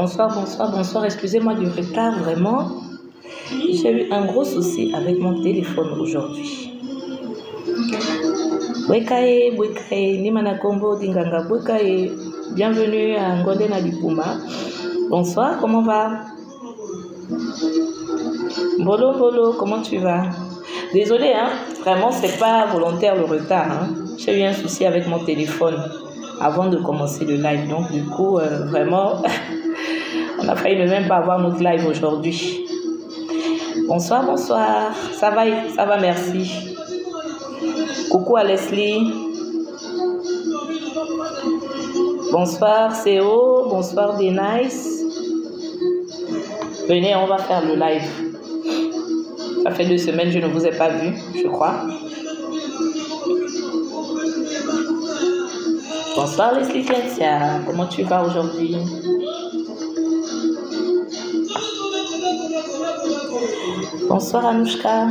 Bonsoir. Excusez-moi du retard, vraiment. J'ai eu un gros souci avec mon téléphone aujourd'hui. Bwekae, Nimana Kombo, Dinganga, Bwekae. Bienvenue à Ngondena Lipuma. Bonsoir, comment va? Bolo, comment tu vas? Désolée, hein, vraiment, c'est pas volontaire le retard. Hein. J'ai eu un souci avec mon téléphone avant de commencer le live. Donc, du coup, vraiment, on a failli ne même pas avoir notre live aujourd'hui. Bonsoir. Ça va, merci. Coucou à Leslie. Bonsoir, CO. Bonsoir, Denice. Venez, on va faire le live. Ça fait 2 semaines, je ne vous ai pas vu, je crois. Bonsoir Leslie Kentia, comment tu vas aujourd'hui? Bonsoir Anouchka.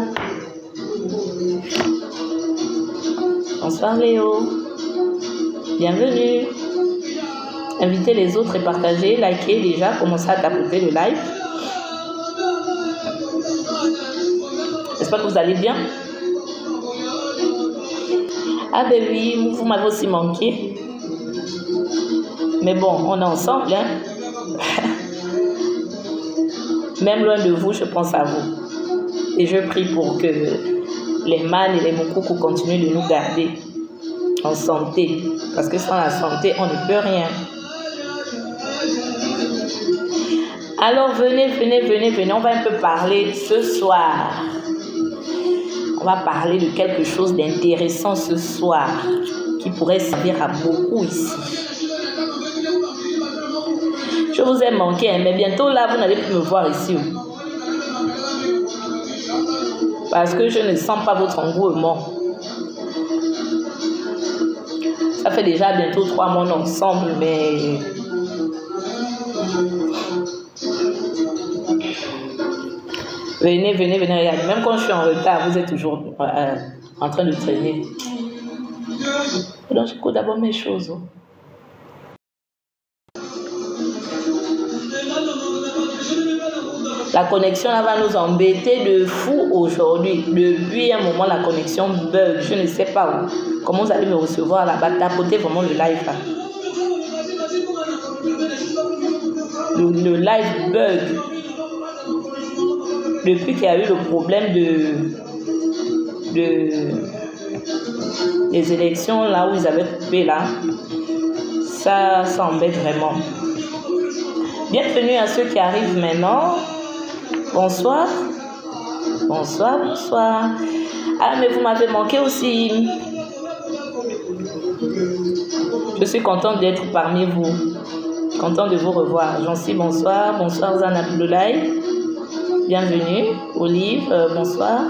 Bonsoir Léo. Bienvenue. Invitez les autres et partagez, likez déjà, commencez à tapoter le live. J'espère que vous allez bien. Ah ben oui, vous m'avez aussi manqué. Mais bon, on est ensemble, hein. Même loin de vous, je pense à vous. Et je prie pour que les mâles et les moukoukou continuent de nous garder en santé. Parce que sans la santé, on ne peut rien. Alors venez, on va un peu parler ce soir. On va parler de quelque chose d'intéressant ce soir qui pourrait servir à beaucoup ici. Je vous ai manqué, hein, mais bientôt là, vous n'allez plus me voir ici. Parce que je ne sens pas votre engouement. Ça fait déjà bientôt 3 mois ensemble, mais... Venez, regardez. Même quand je suis en retard, vous êtes toujours en train de traîner. Donc, j'écoute d'abord mes choses. La connexion là va nous embêter de fou aujourd'hui. Depuis un moment, la connexion bug. Je ne sais pas où. Comment vous allez me recevoir là-bas? Tapotez vraiment le live là. Le live bug. Depuis qu'il y a eu le problème des élections là où ils avaient coupé là, ça embête vraiment. Bienvenue à ceux qui arrivent maintenant. Bonsoir. Ah mais vous m'avez manqué aussi. Je suis contente d'être parmi vous. Contente de vous revoir. J'en suis bonsoir. Bonsoir Zana Abdoulaye. Bienvenue, Olive, bonsoir.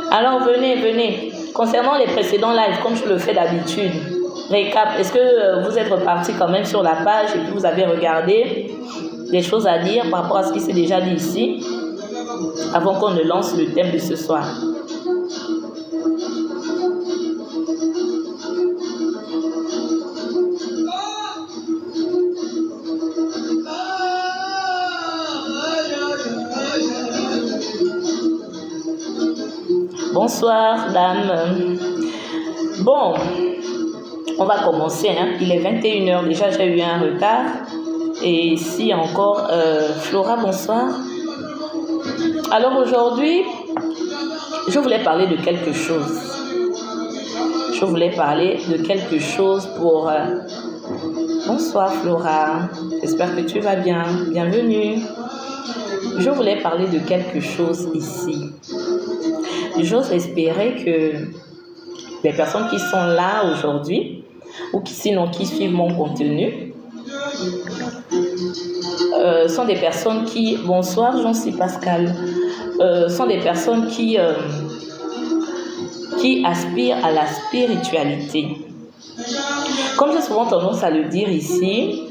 Alors, venez. Concernant les précédents lives, comme je le fais d'habitude, récap, est-ce que vous êtes reparti quand même sur la page et puis vous avez regardé des choses à dire par rapport à ce qui s'est déjà dit ici, avant qu'on ne lance le thème de ce soir? Bonsoir, dame. Bon, on va commencer. Hein. Il est 21h. Déjà, j'ai eu un retard. Et ici encore, Flora, bonsoir. Alors aujourd'hui, je voulais parler de quelque chose. Pour... Bonsoir, Flora. J'espère que tu vas bien. Bienvenue. Je voulais parler de quelque chose ici. j'ose espérer que les personnes qui sont là aujourd'hui, ou qui sinon qui suivent mon contenu, sont des personnes qui, bonsoir Jean-C Pascal, sont des personnes qui aspirent à la spiritualité. Comme j'ai souvent tendance à le dire ici,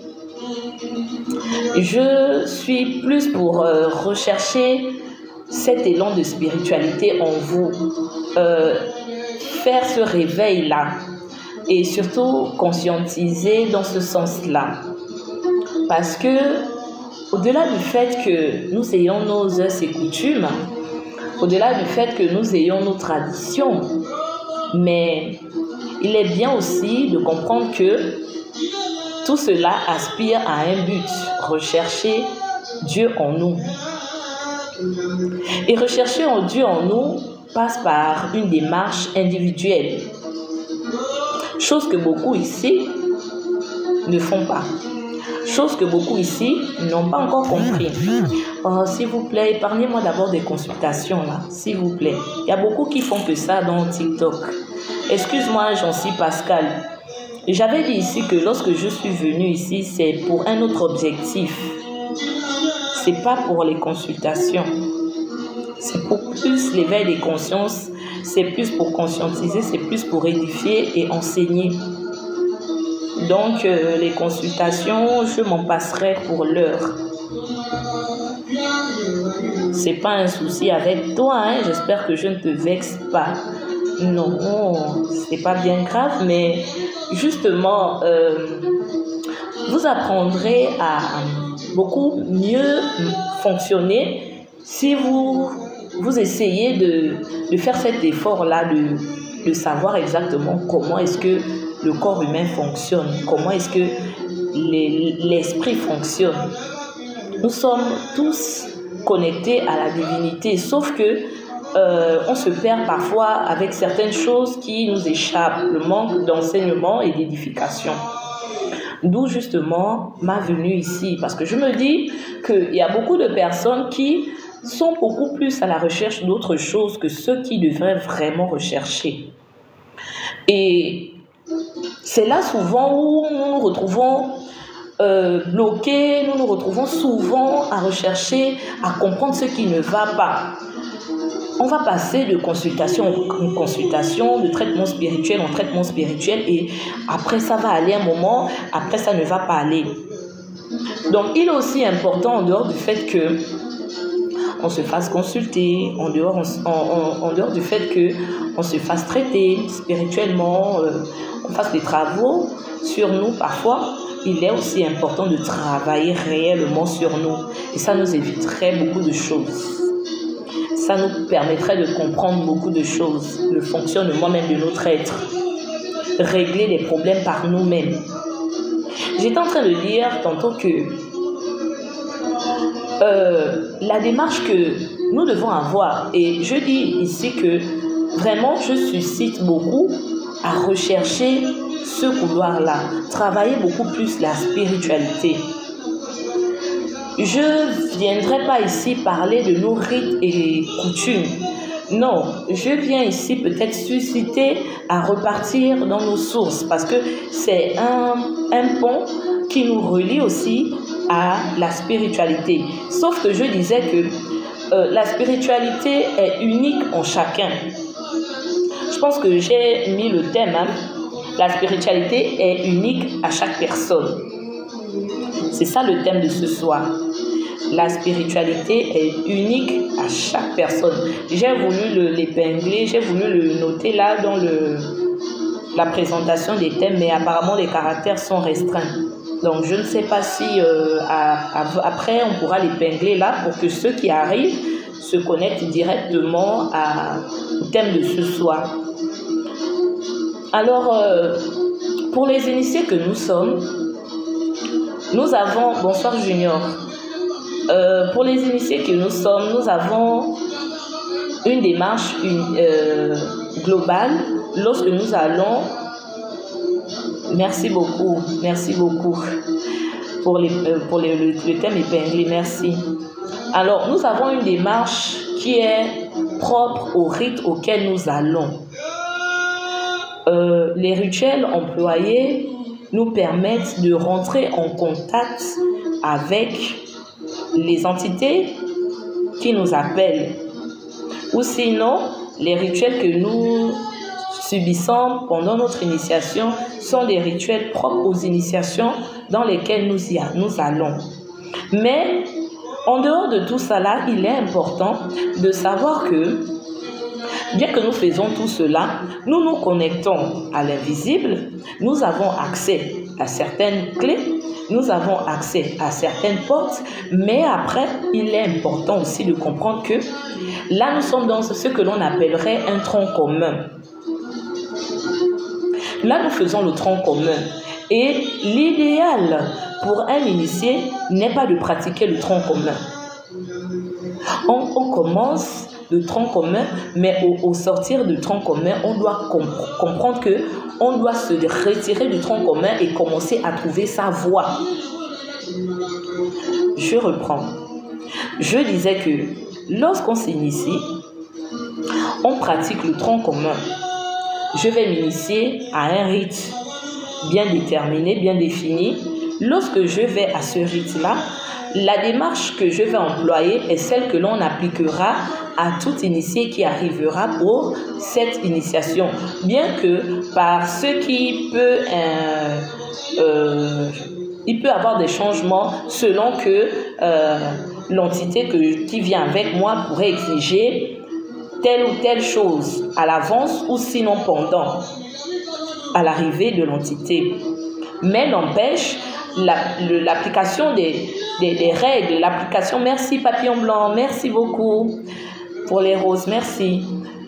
je suis plus pour rechercher cet élan de spiritualité en vous, faire ce réveil-là et surtout conscientiser dans ce sens-là. Parce que, au-delà du fait que nous ayons nos us et coutumes, au-delà du fait que nous ayons nos traditions, mais il est bien aussi de comprendre que tout cela aspire à un but, rechercher Dieu en nous. Et rechercher Dieu en nous passe par une démarche individuelle, chose que beaucoup ici ne font pas. Chose que beaucoup ici n'ont pas encore compris. Oh, s'il vous plaît, épargnez-moi d'abord des consultations là, s'il vous plaît. Il y a beaucoup qui font que ça dans TikTok. Excuse-moi, Jean-C Pascal. J'avais dit ici que lorsque je suis venue ici, c'est pour un autre objectif. C'est pas pour les consultations. C'est pour plus l'éveil des consciences. C'est plus pour conscientiser, c'est plus pour édifier et enseigner. Donc, les consultations, je m'en passerai pour l'heure. C'est pas un souci avec toi, hein? J'espère que je ne te vexe pas. Non, c'est pas bien grave, mais justement, vous apprendrez à beaucoup mieux fonctionner si vous essayez de faire cet effort-là, de savoir exactement comment est-ce que le corps humain fonctionne, comment est-ce que l'esprit fonctionne. Nous sommes tous connectés à la divinité, sauf que on se perd parfois avec certaines choses qui nous échappent, le manque d'enseignement et d'édification. D'où justement ma venue ici, parce que je me dis qu'il y a beaucoup de personnes qui sont beaucoup plus à la recherche d'autres choses que ceux qui devraient vraiment rechercher. Et c'est là souvent où nous nous retrouvons bloqués, nous nous retrouvons souvent à rechercher, à comprendre ce qui ne va pas. On va passer de consultation en consultation, de traitement spirituel en traitement spirituel, et après ça va aller un moment, après ça ne va pas aller. Donc il est aussi important, en dehors du fait que on se fasse consulter, en dehors du fait qu'on se fasse traiter spirituellement, on fasse des travaux sur nous parfois, il est aussi important de travailler réellement sur nous. Et ça nous éviterait beaucoup de choses. Ça nous permettrait de comprendre beaucoup de choses, le fonctionnement même de notre être, régler les problèmes par nous-mêmes. J'étais en train de dire tantôt que la démarche que nous devons avoir, et je dis ici que vraiment je suscite beaucoup à rechercher ce couloir-là, travailler beaucoup plus la spiritualité. Je ne viendrai pas ici parler de nos rites et coutumes. Non, je viens ici peut-être susciter à repartir dans nos sources, parce que c'est un pont qui nous relie aussi à la spiritualité. Sauf que je disais que la spiritualité est unique en chacun. Je pense que j'ai mis le thème, hein. La spiritualité est unique à chaque personne. C'est ça le thème de ce soir. La spiritualité est unique à chaque personne. J'ai voulu l'épingler, j'ai voulu le noter là dans la présentation des thèmes, mais apparemment les caractères sont restreints. Donc je ne sais pas si après on pourra l'épingler là pour que ceux qui arrivent se connectent directement au thème de ce soir. Alors, pour les initiés que nous sommes, nous avons... Bonsoir Junior. Pour les initiés que nous sommes, nous avons une démarche globale lorsque nous allons... Merci beaucoup pour le thème épinglé, merci. Alors, nous avons une démarche qui est propres au rite auquel nous allons. Les rituels employés nous permettent de rentrer en contact avec les entités qui nous appellent. Ou sinon, les rituels que nous subissons pendant notre initiation sont des rituels propres aux initiations dans lesquelles nous allons. Mais en dehors de tout cela, il est important de savoir que, bien que nous faisons tout cela, nous nous connectons à l'invisible, nous avons accès à certaines clés, nous avons accès à certaines portes, mais après, il est important aussi de comprendre que là, nous sommes dans ce que l'on appellerait un tronc commun. Là, nous faisons le tronc commun. Et l'idéal pour un initié n'est pas de pratiquer le tronc commun. On commence le tronc commun, mais au sortir du tronc commun, on doit comprendre que on doit se retirer du tronc commun et commencer à trouver sa voie. Je reprends. Je disais que lorsqu'on s'initie, on pratique le tronc commun. Je vais m'initier à un rite bien déterminé, bien défini. Lorsque je vais à ce rite-là, la démarche que je vais employer est celle que l'on appliquera à tout initié qui arrivera pour cette initiation. Bien que par ce qui peut, il peut avoir des changements selon que l'entité qui vient avec moi pourrait exiger telle ou telle chose à l'avance ou sinon pendant à l'arrivée de l'entité. Mais n'empêche, l'application des règles, l'application, merci papillon blanc, merci beaucoup pour les roses, merci.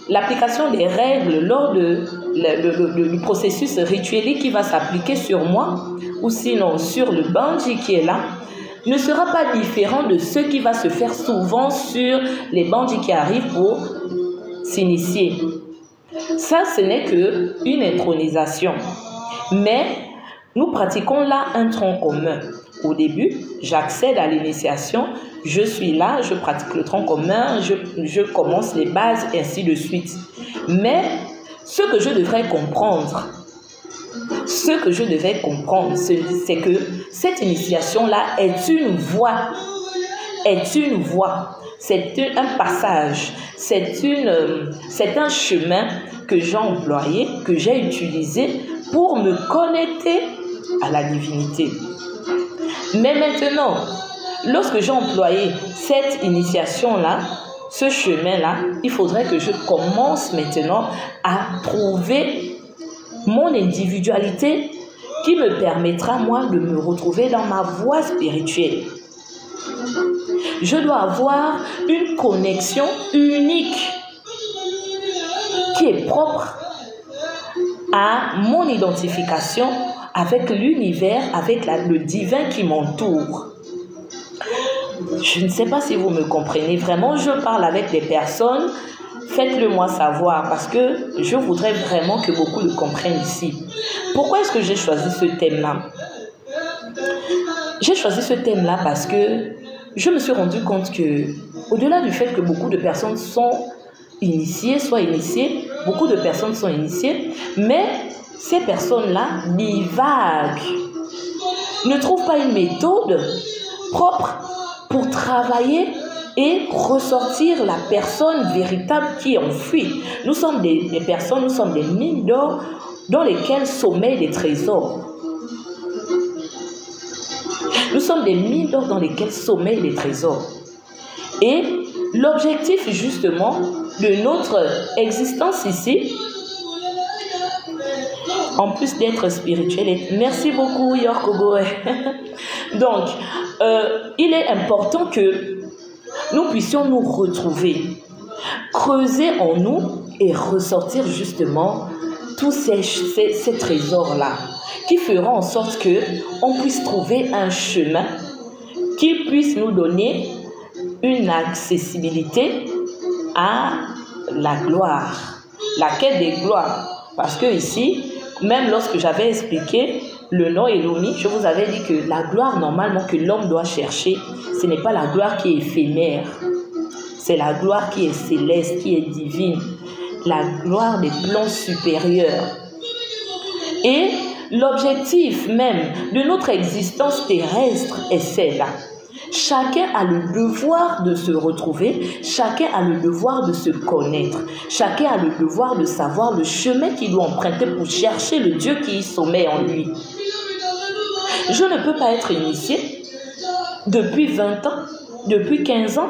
L'application des règles lors du processus rituel qui va s'appliquer sur moi ou sinon sur le bandit qui est là ne sera pas différent de ce qui va se faire souvent sur les bandits qui arrivent pour s'initier. Ça, ce n'est qu'une intronisation. Mais nous pratiquons là un tronc commun. Au début, j'accède à l'initiation, je suis là, je pratique le tronc commun, je commence les bases, et ainsi de suite. Mais ce que je devrais comprendre, c'est que cette initiation-là est une voie, c'est un passage, c'est un chemin que j'ai employé, que j'ai utilisé pour me connecter à la divinité. Mais maintenant, lorsque j'ai employé cette initiation-là, ce chemin-là, il faudrait que je commence maintenant à trouver mon individualité qui me permettra, moi, de me retrouver dans ma voie spirituelle. Je dois avoir une connexion unique qui est propre à mon identification avec l'univers, avec le divin qui m'entoure. Je ne sais pas si vous me comprenez. Vraiment, je parle avec des personnes. Faites-le moi savoir parce que je voudrais vraiment que beaucoup le comprennent ici. Pourquoi est-ce que j'ai choisi ce thème-là? J'ai choisi ce thème-là parce que je me suis rendu compte que, au-delà du fait que beaucoup de personnes sont initiées, beaucoup de personnes sont initiées, mais ces personnes-là divaguent, ne trouvent pas une méthode propre pour travailler et ressortir la personne véritable qui est enfuie. Nous sommes des personnes, nous sommes des mines d'or dans lesquelles sommeillent des trésors. Nous sommes des mines d'or dans lesquelles sommeillent des trésors. Et l'objectif justement de notre existence ici, en plus d'être spirituel, merci beaucoup Yorkogo. Donc, il est important que nous puissions nous retrouver, creuser en nous et ressortir justement tous ces trésors-là qui feront en sorte qu'on puisse trouver un chemin qui puisse nous donner une accessibilité à la gloire, la quête des gloires. Parce que ici, même lorsque j'avais expliqué le nom Elomi, je vous avais dit que la gloire normalement que l'homme doit chercher, ce n'est pas la gloire qui est éphémère. C'est la gloire qui est céleste, qui est divine. La gloire des plans supérieurs. Et l'objectif même de notre existence terrestre est celle-là. Chacun a le devoir de se retrouver, chacun a le devoir de se connaître, chacun a le devoir de savoir le chemin qu'il doit emprunter pour chercher le Dieu qui sommeille en lui. Je ne peux pas être initié depuis 20 ans, depuis 15 ans,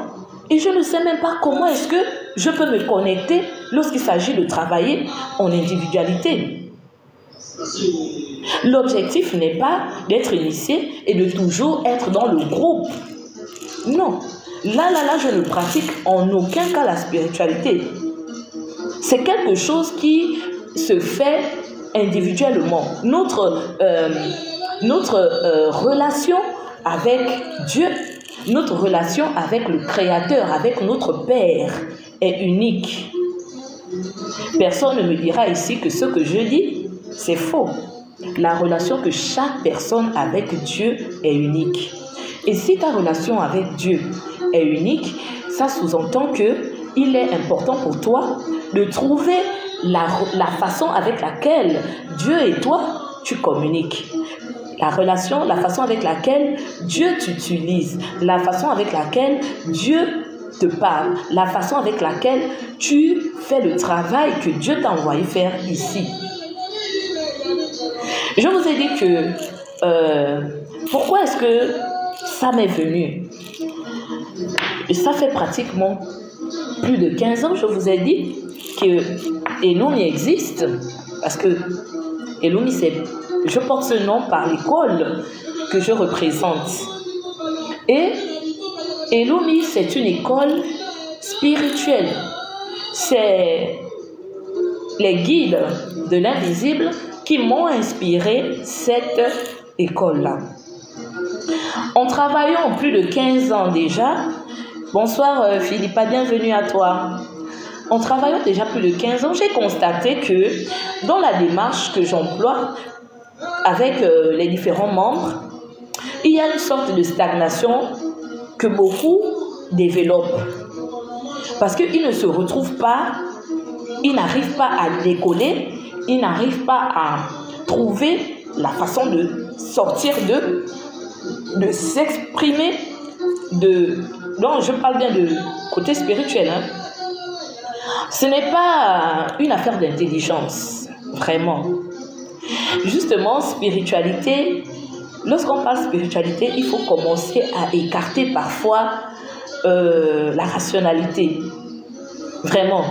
et je ne sais même pas comment est-ce que je peux me connecter lorsqu'il s'agit de travailler en individualité. L'objectif n'est pas d'être initié et de toujours être dans le groupe. Non. Là, je ne pratique en aucun cas la spiritualité. C'est quelque chose qui se fait individuellement. Notre relation avec Dieu, notre relation avec le Créateur, avec notre Père est unique. Personne ne me dira ici que ce que je dis, c'est faux. La relation que chaque personne avec Dieu est unique. Et si ta relation avec Dieu est unique, ça sous-entend qu'il est important pour toi de trouver la façon avec laquelle Dieu et toi, tu communiques. La façon avec laquelle Dieu t'utilise, la façon avec laquelle Dieu te parle, la façon avec laquelle tu fais le travail que Dieu t'a envoyé faire ici. Je vous ai dit que pourquoi est-ce que ça m'est venu? Ça fait pratiquement plus de 15 ans, je vous ai dit que Elumi existe, parce que Elumi, je porte ce nom par l'école que je représente. Et Elumi, c'est une école spirituelle. C'est les guides de l'invisible qui m'ont inspiré cette école-là. En travaillant plus de 15 ans déjà, bonsoir Philippa, bienvenue à toi. En travaillant déjà plus de 15 ans, j'ai constaté que dans la démarche que j'emploie avec les différents membres, il y a une sorte de stagnation que beaucoup développent. Parce qu'ils ne se retrouvent pas, ils n'arrivent pas à décoller, ils n'arrivent pas à trouver la façon de sortir de s'exprimer, donc je parle bien de côté spirituel. Hein. Ce n'est pas une affaire d'intelligence, vraiment. Justement, spiritualité, lorsqu'on parle spiritualité, il faut commencer à écarter parfois la rationalité. Vraiment.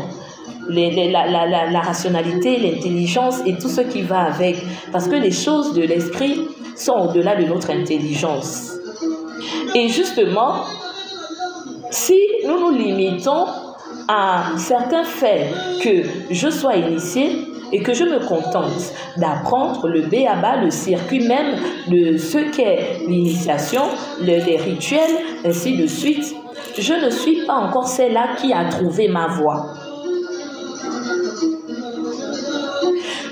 La rationalité, l'intelligence et tout ce qui va avec. Parce que les choses de l'esprit sont au-delà de notre intelligence. Et justement, si nous nous limitons à certains faits, que je sois initié et que je me contente d'apprendre le b.a.-ba, le circuit même de ce qu'est l'initiation, les rituels, ainsi de suite, je ne suis pas encore celle-là qui a trouvé ma voie.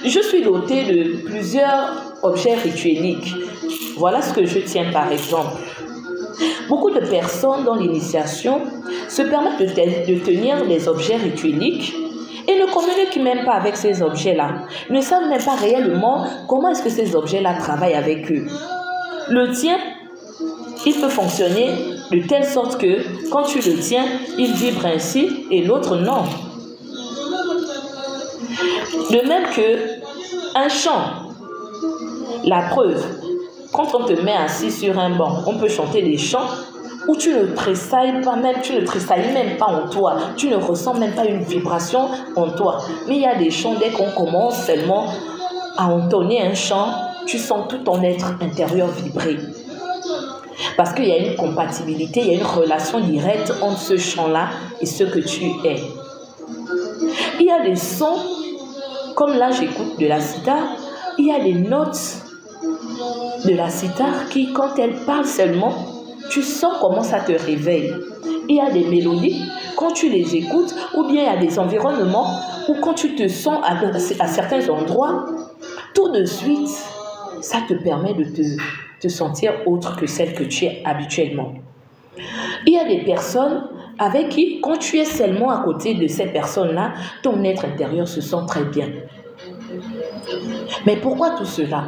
Je suis dotée de plusieurs objets ritueliques. Voilà ce que je tiens par exemple. Beaucoup de personnes dans l'initiation se permettent de tenir les objets ritueliques et ne communiquent même pas avec ces objets-là. Ne savent même pas réellement comment est-ce que ces objets-là travaillent avec eux. Le tien, il peut fonctionner de telle sorte que quand tu le tiens, il vibre ainsi et l'autre non. De même que un chant, la preuve, quand on te met assis sur un banc, on peut chanter des chants où tu ne tressailles pas même, tu ne tressailles même pas en toi, tu ne ressens même pas une vibration en toi. Mais il y a des chants, dès qu'on commence seulement à entonner un chant, tu sens tout ton être intérieur vibrer. Parce qu'il y a une compatibilité, il y a une relation directe entre ce chant-là et ce que tu es. Il y a des sons, comme là j'écoute de la sitar, il y a des notes de la sitar qui, quand elle parle seulement, tu sens comment ça te réveille. Il y a des mélodies, quand tu les écoutes, ou bien il y a des environnements où quand tu te sens à certains endroits, tout de suite, ça te permet de te sentir autre que celle que tu es habituellement. Il y a des personnes avec qui, quand tu es seulement à côté de ces personnes-là, ton être intérieur se sent très bien. Mais pourquoi tout cela?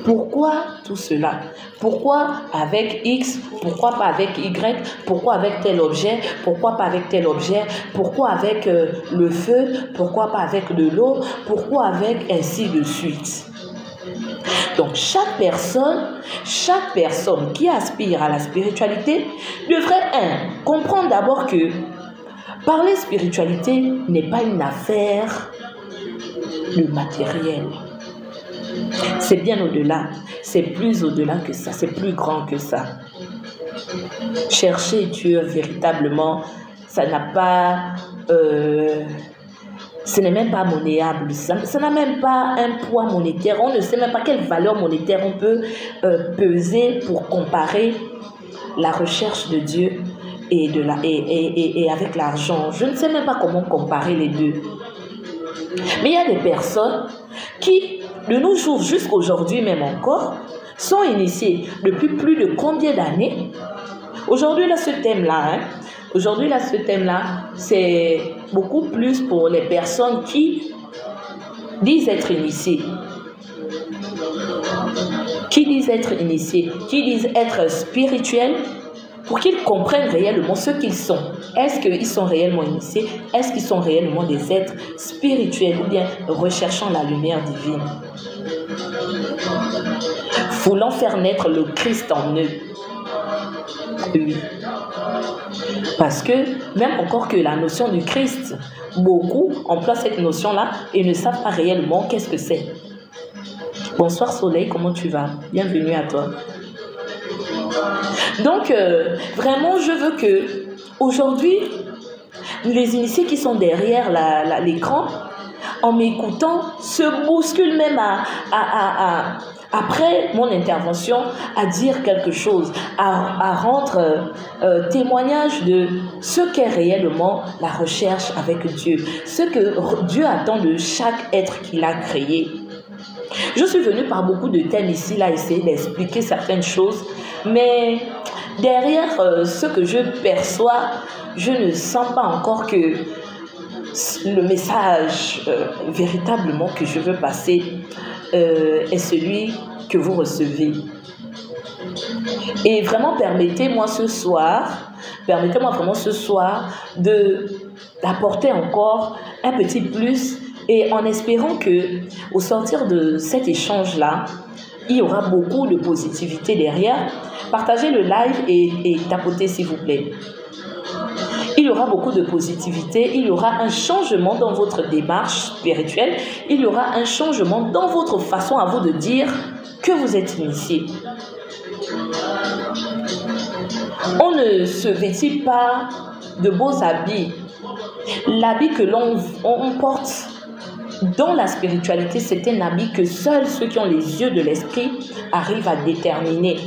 Pourquoi tout cela? Pourquoi avec X? Pourquoi pas avec Y? Pourquoi avec tel objet? Pourquoi pas avec tel objet? Pourquoi avec le feu? Pourquoi pas avec de l'eau? Pourquoi avec ainsi de suite? Donc chaque personne qui aspire à la spiritualité devrait comprendre d'abord que parler spiritualité n'est pas une affaire de matériel. C'est bien au-delà, c'est plus au-delà que ça, c'est plus grand que ça. Chercher Dieu véritablement, ça n'a pas, ce n'est même pas monnayable, ça n'a même pas un poids monétaire, on ne sait même pas quelle valeur monétaire on peut peser pour comparer la recherche de Dieu et avec l'argent. Je ne sais même pas comment comparer les deux. Mais il y a des personnes qui, de nos jours, jusqu'aujourd'hui même encore, sont initiées depuis plus de combien d'années? Aujourd'hui, là, ce thème-là, c'est beaucoup plus pour les personnes qui disent être initiées. Qui disent être spirituels, pour qu'ils comprennent réellement ce qu'ils sont. Est-ce qu'ils sont réellement initiés? Est-ce qu'ils sont réellement des êtres spirituels ou bien recherchant la lumière divine? Voulant faire naître le Christ en eux. Oui. Parce que même encore que la notion du Christ, beaucoup emploient cette notion-là et ne savent pas réellement qu'est-ce que c'est. Bonsoir Soleil, comment tu vas? Bienvenue à toi. Donc, vraiment, je veux que aujourd'hui, les initiés qui sont derrière l'écran, en m'écoutant, se bousculent même après mon intervention, à dire quelque chose, à rendre témoignage de ce qu'est réellement la recherche avec Dieu, ce que Dieu attend de chaque être qu'il a créé. Je suis venue par beaucoup de thèmes ici, là, essayer d'expliquer certaines choses, mais derrière ce que je perçois, je ne sens pas encore que le message véritablement que je veux passer est celui que vous recevez. Et vraiment, permettez-moi vraiment ce soir d'apporter encore un petit plus, et en espérant que au sortir de cet échange-là, il y aura beaucoup de positivité derrière. Partagez le live et tapotez s'il vous plaît. Il y aura beaucoup de positivité, il y aura un changement dans votre démarche spirituelle, il y aura un changement dans votre façon à vous de dire que vous êtes initié. On ne se vêtit pas de beaux habits. L'habit que l'on porte dans la spiritualité, c'est un habit que seuls ceux qui ont les yeux de l'esprit arrivent à déterminer.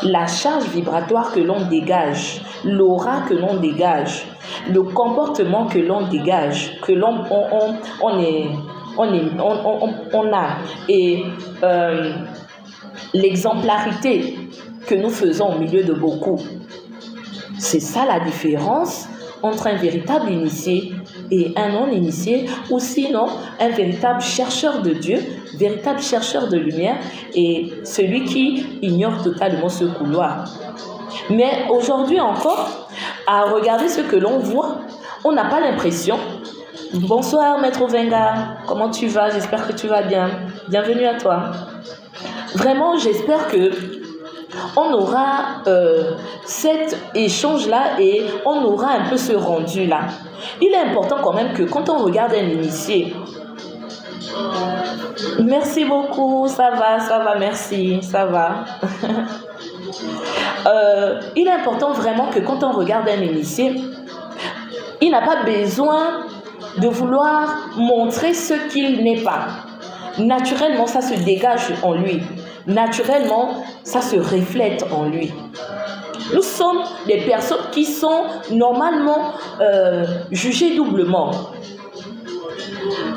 La charge vibratoire que l'on dégage, l'aura que l'on dégage, le comportement que l'on dégage, que l'on a, et l'exemplarité que nous faisons au milieu de beaucoup. C'est ça la différence entre un véritable initié et un non-initié, ou sinon un véritable chercheur de Dieu, véritable chercheur de lumière, et celui qui ignore totalement ce couloir. Mais aujourd'hui encore, à regarder ce que l'on voit, on n'a pas l'impression. Bonsoir Maître Ovenga, comment tu vas? J'espère que tu vas bien. Bienvenue à toi. Vraiment, j'espère que on aura cet échange-là et on aura un peu ce rendu-là. Il est important quand même que quand on regarde un initié, merci beaucoup, ça va, merci, ça va. Il est important vraiment que quand on regarde un initié, il n'a pas besoin de vouloir montrer ce qu'il n'est pas. Naturellement, ça se dégage en lui. Naturellement, ça se reflète en lui. Nous sommes des personnes qui sont normalement jugées doublement.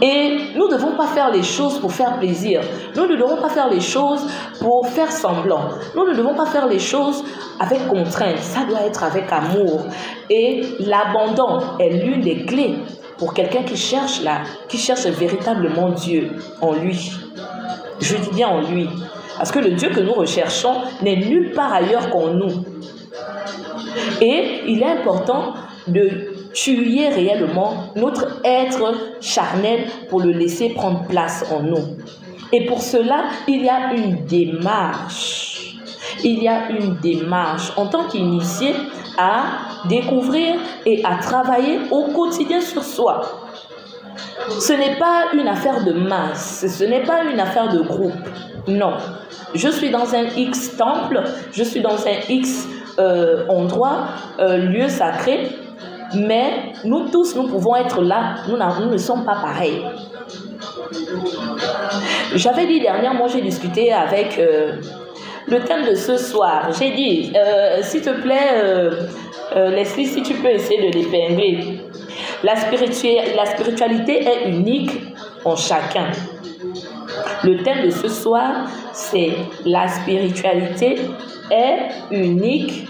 Et nous ne devons pas faire les choses pour faire plaisir. Nous ne devons pas faire les choses pour faire semblant. Nous ne devons pas faire les choses avec contrainte. Ça doit être avec amour. Et l'abandon est l'une des clés pour quelqu'un qui cherche véritablement Dieu en lui. Je dis bien en lui. Parce que le Dieu que nous recherchons n'est nulle part ailleurs qu'en nous. Et il est important de tuer réellement notre être charnel pour le laisser prendre place en nous. Et pour cela, il y a une démarche. Il y a une démarche en tant qu'initié à découvrir et à travailler au quotidien sur soi. Ce n'est pas une affaire de masse, ce n'est pas une affaire de groupe. Non. Je suis dans un X temple, je suis dans un X endroit, lieu sacré, mais nous tous, nous pouvons être là, nous ne sommes pas pareils. J'avais dit dernièrement, j'ai discuté avec le thème de ce soir. J'ai dit, s'il te plaît, Leslie, si tu peux essayer de l'épingler. La spiritualité est unique en chacun. Le thème de ce soir, c'est la spiritualité est unique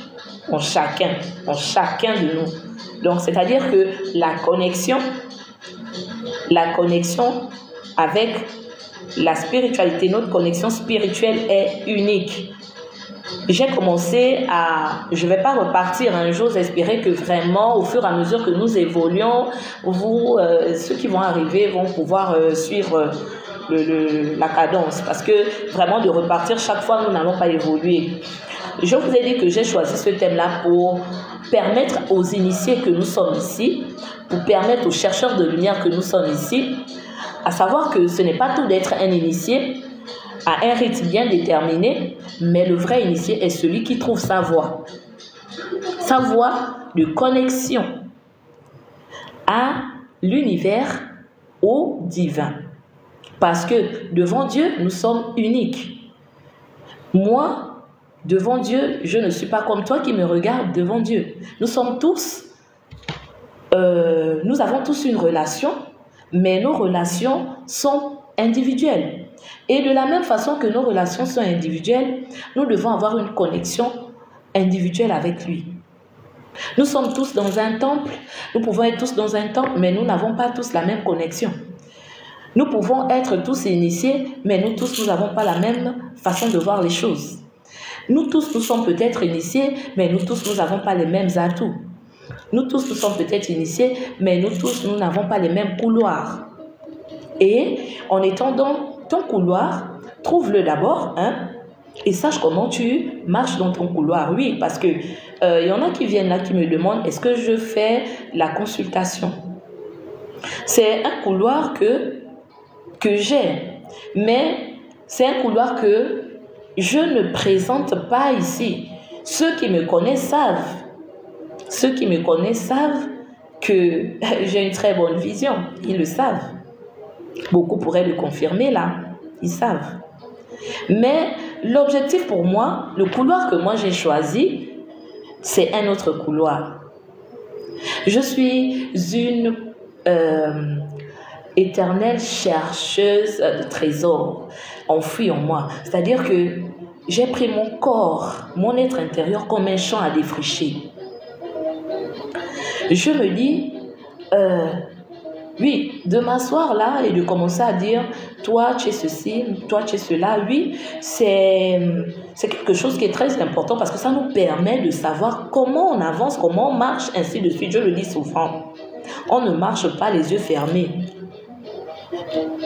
en chacun de nous. Donc, c'est-à-dire que la connexion avec la spiritualité, notre connexion spirituelle est unique. J'ai commencé je ne vais pas repartir, j'ose espérer que vraiment, au fur et à mesure que nous évoluons, ceux qui vont arriver vont pouvoir suivre la cadence. Parce que vraiment, de repartir chaque fois, nous n'allons pas évoluer. Je vous ai dit que j'ai choisi ce thème-là pour permettre aux initiés que nous sommes ici, pour permettre aux chercheurs de lumière que nous sommes ici, à savoir que ce n'est pas tout d'être un initié à un rythme bien déterminé, mais le vrai initié est celui qui trouve sa voie de connexion à l'univers, au divin. Parce que devant Dieu, nous sommes uniques. Moi, devant Dieu, je ne suis pas comme toi qui me regarde devant Dieu. Nous sommes tous, nous avons tous une relation, mais nos relations sont individuelles. Et de la même façon que nos relations sont individuelles, nous devons avoir une connexion individuelle avec lui. Nous sommes tous dans un temple, nous pouvons être tous dans un temple, mais nous n'avons pas tous la même connexion. Nous pouvons être tous initiés, mais nous tous, nous n'avons pas la même façon de voir les choses. Nous tous, nous sommes peut-être initiés, mais nous tous, nous n'avons pas les mêmes atouts. Nous tous, nous sommes peut-être initiés, mais nous tous, nous n'avons pas les mêmes couloirs. Et en étant dans ton couloir, trouve-le d'abord, et sache comment tu marches dans ton couloir. Oui, parce que y en a qui viennent là, qui me demandent, est-ce que je fais la consultation? C'est un couloir que j'ai, mais c'est un couloir que je ne présente pas ici. Ceux qui me connaissent savent. Ceux qui me connaissent savent que j'ai une très bonne vision. Ils le savent. Beaucoup pourraient le confirmer là. Ils savent. Mais l'objectif pour moi, le couloir que moi j'ai choisi, c'est un autre couloir. Je suis une éternelle chercheuse de trésors enfouis en moi. C'est-à-dire que j'ai pris mon corps, mon être intérieur comme un champ à défricher. Je me dis, oui, de m'asseoir là et de commencer à dire, toi tu es ceci, toi tu es cela, oui, c'est quelque chose qui est très important parce que ça nous permet de savoir comment on avance, comment on marche, ainsi de suite. Je le dis souvent, on ne marche pas les yeux fermés.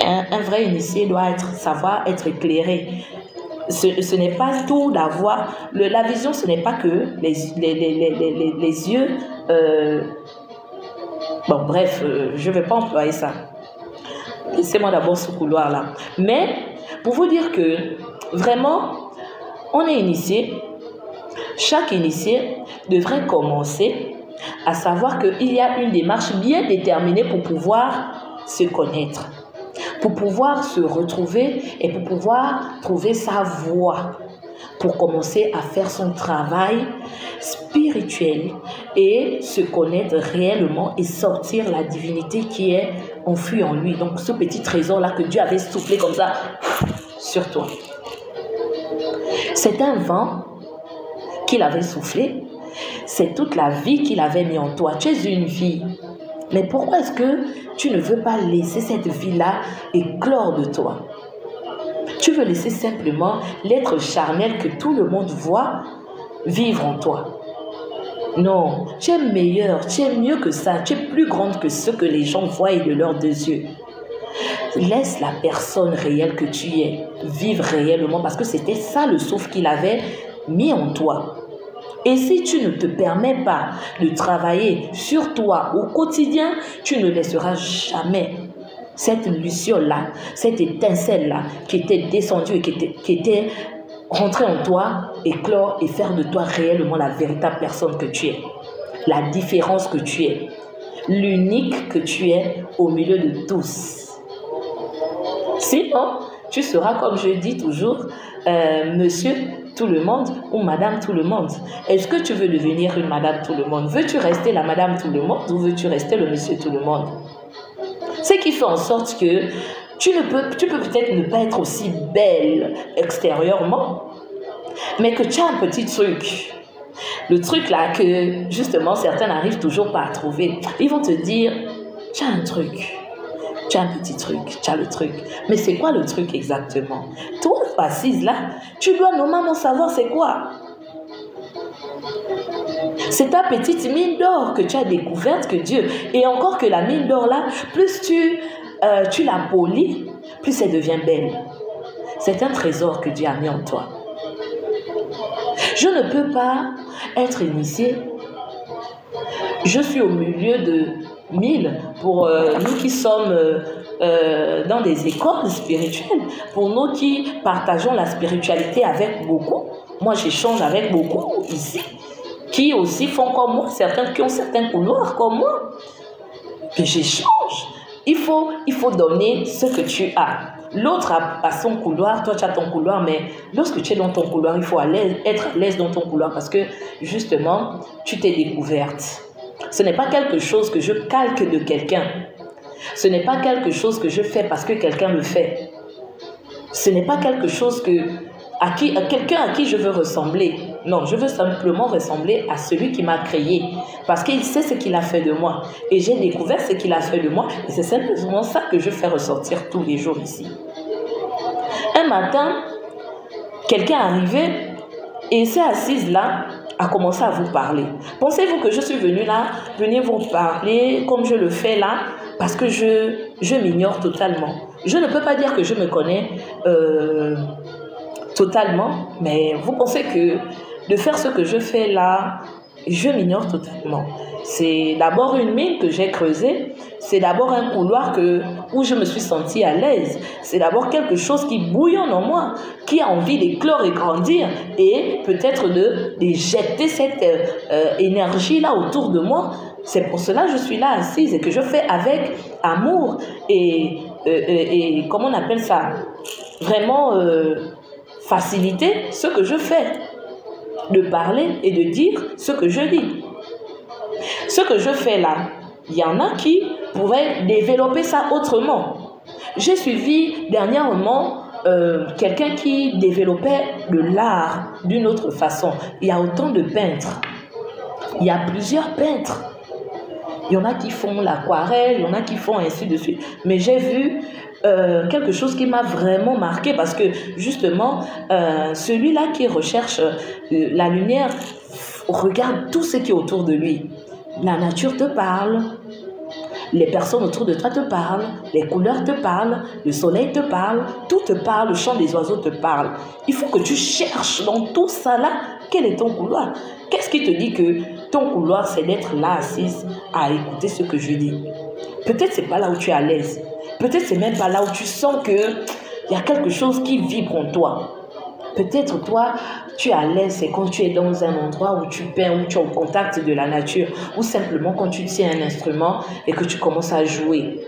Un vrai initié doit savoir être éclairé. Ce n'est pas tout d'avoir... La vision, ce n'est pas que les yeux... bon, bref, je ne vais pas employer ça. Laissez-moi d'abord ce couloir-là. Mais, pour vous dire que, vraiment, on est initié. Chaque initié devrait commencer à savoir qu'il y a une démarche bien déterminée pour pouvoir se connaître, pour pouvoir se retrouver et pour pouvoir trouver sa voie, pour commencer à faire son travail spirituelle et se connaître réellement et sortir la divinité qui est enfouie en lui. Donc ce petit trésor-là que Dieu avait soufflé comme ça sur toi. C'est un vent qu'il avait soufflé. C'est toute la vie qu'il avait mis en toi. Tu es une vie. Mais pourquoi est-ce que tu ne veux pas laisser cette vie-là éclore de toi? Tu veux laisser simplement l'être charnel que tout le monde voit vivre en toi. Non, tu es meilleur, tu es mieux que ça, tu es plus grande que ce que les gens voient de leurs deux yeux. Laisse la personne réelle que tu es vivre réellement parce que c'était ça le souffle qu'il avait mis en toi. Et si tu ne te permets pas de travailler sur toi au quotidien, tu ne laisseras jamais cette luciole-là, cette étincelle-là qui était descendue et qui était rentrée en toi, éclore et faire de toi réellement la véritable personne que tu es. La différence que tu es. L'unique que tu es au milieu de tous. Sinon, tu seras, comme je dis toujours, monsieur tout le monde ou madame tout le monde. Est-ce que tu veux devenir une madame tout le monde? Veux-tu rester la madame tout le monde ou veux-tu rester le monsieur tout le monde? Ce qui fait en sorte que tu peux peut-être ne pas être aussi belle extérieurement, mais que tu as un petit truc. Le truc là que justement certains n'arrivent toujours pas à trouver. Ils vont te dire, tu as un truc. Tu as un petit truc, tu as le truc. Mais c'est quoi le truc exactement? Toi, assise là, tu dois normalement savoir c'est quoi. C'est ta petite mine d'or que tu as découverte que Dieu. Et encore que la mine d'or là, plus tu la polis, plus elle devient belle. C'est un trésor que Dieu a mis en toi. Je ne peux pas être initiée. Je suis au milieu de 1000 pour nous qui sommes dans des écoles spirituelles, pour nous qui partageons la spiritualité avec beaucoup. Moi, j'échange avec beaucoup ici, qui aussi font comme moi, certains qui ont certains couloirs comme moi. Que j'échange. Il faut donner ce que tu as. L'autre a son couloir, toi tu as ton couloir, mais lorsque tu es dans ton couloir, il faut être à l'aise dans ton couloir parce que justement, tu t'es découverte. Ce n'est pas quelque chose que je calque de quelqu'un. Ce n'est pas quelque chose que je fais parce que quelqu'un le fait. Ce n'est pas quelque chose à quelqu'un à qui je veux ressembler. Non, je veux simplement ressembler à celui qui m'a créé. Parce qu'il sait ce qu'il a fait de moi. Et j'ai découvert ce qu'il a fait de moi. Et c'est simplement ça que je fais ressortir tous les jours ici. Un matin, quelqu'un est arrivé et s'est assise là, a commencé à vous parler. Pensez-vous que je suis venue là, venir vous parler comme je le fais là, parce que je m'ignore totalement. Je ne peux pas dire que je me connais totalement, mais vous pensez que de faire ce que je fais là, je m'ignore totalement. C'est d'abord une mine que j'ai creusée, c'est d'abord un couloir où je me suis sentie à l'aise, c'est d'abord quelque chose qui bouillonne en moi, qui a envie d'éclore et grandir et peut-être de jeter cette énergie-là autour de moi. C'est pour cela que je suis là assise et que je fais avec amour et comment on appelle ça, vraiment faciliter ce que je fais, de parler et de dire ce que je dis. Ce que je fais là, il y en a qui pourraient développer ça autrement. J'ai suivi dernièrement quelqu'un qui développait de l'art d'une autre façon. Il y a autant de peintres. Il y a plusieurs peintres. Il y en a qui font l'aquarelle, il y en a qui font ainsi de suite. Mais j'ai vu quelque chose qui m'a vraiment marqué parce que justement, celui-là qui recherche la lumière regarde tout ce qui est autour de lui. La nature te parle, les personnes autour de toi te parlent, les couleurs te parlent, le soleil te parle, tout te parle, le chant des oiseaux te parle. Il faut que tu cherches dans tout ça là, quel est ton couloir? Qu'est-ce qui te dit que ton couloir c'est d'être là assise à écouter ce que je dis? Peut-être c'est pas là où tu es à l'aise. Peut-être c'est même pas là où tu sens qu'il y a quelque chose qui vibre en toi. Peut-être toi, tu es à l'aise, c'est quand tu es dans un endroit où tu peins, où tu es au contact de la nature, ou simplement quand tu tiens un instrument et que tu commences à jouer,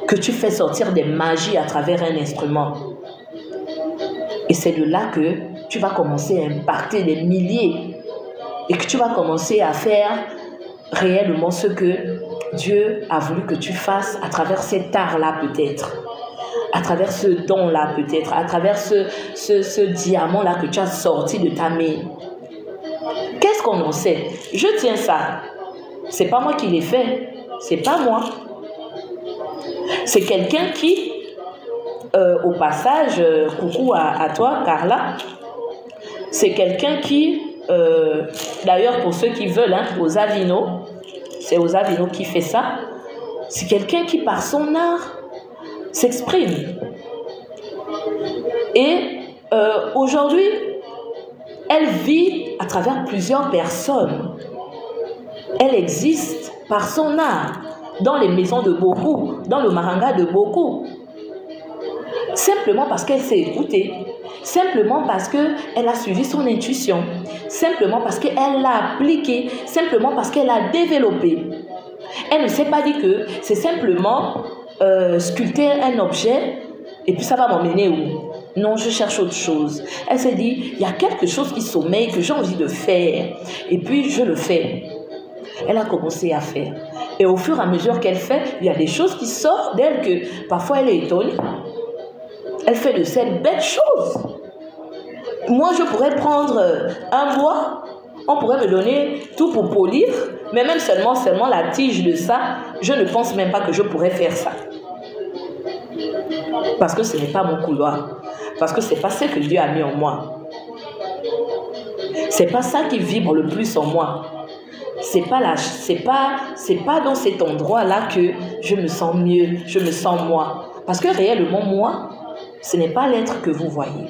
que tu fais sortir des magies à travers un instrument. Et c'est de là que tu vas commencer à impacter des milliers et que tu vas commencer à faire réellement ce que Dieu a voulu que tu fasses à travers cet art-là peut-être, à travers ce don-là peut-être, à travers ce diamant-là que tu as sorti de ta main. Qu'est-ce qu'on en sait? Je tiens ça. C'est pas moi qui l'ai fait. C'est pas moi. C'est quelqu'un qui, au passage, coucou à toi, Carla. C'est quelqu'un qui, d'ailleurs pour ceux qui veulent, hein, Osavino, c'est Osavino qui fait ça. C'est quelqu'un qui, par son art, s'exprime. Et aujourd'hui, elle vit à travers plusieurs personnes. Elle existe par son art, dans les maisons de beaucoup, dans le maranga de beaucoup. Simplement parce qu'elle s'est écoutée, simplement parce qu'elle a suivi son intuition, simplement parce qu'elle l'a appliquée, simplement parce qu'elle a développé. Elle ne s'est pas dit que c'est simplement sculpter un objet et puis ça va m'emmener où? Non, je cherche autre chose. Elle s'est dit, il y a quelque chose qui sommeille que j'ai envie de faire. Et puis, je le fais. Elle a commencé à faire. Et au fur et à mesure qu'elle fait, il y a des choses qui sortent d'elle que parfois elle est étonnée. Elle fait de cette belle chose. Moi, je pourrais prendre un bois, on pourrait me donner tout pour polir, mais même seulement la tige de ça, je ne pense même pas que je pourrais faire ça. Parce que ce n'est pas mon couloir. Parce que ce n'est pas ce que Dieu a mis en moi. Ce n'est pas ça qui vibre le plus en moi. C'est pas dans cet endroit-là que je me sens mieux, je me sens moi. Parce que réellement, moi, ce n'est pas l'être que vous voyez.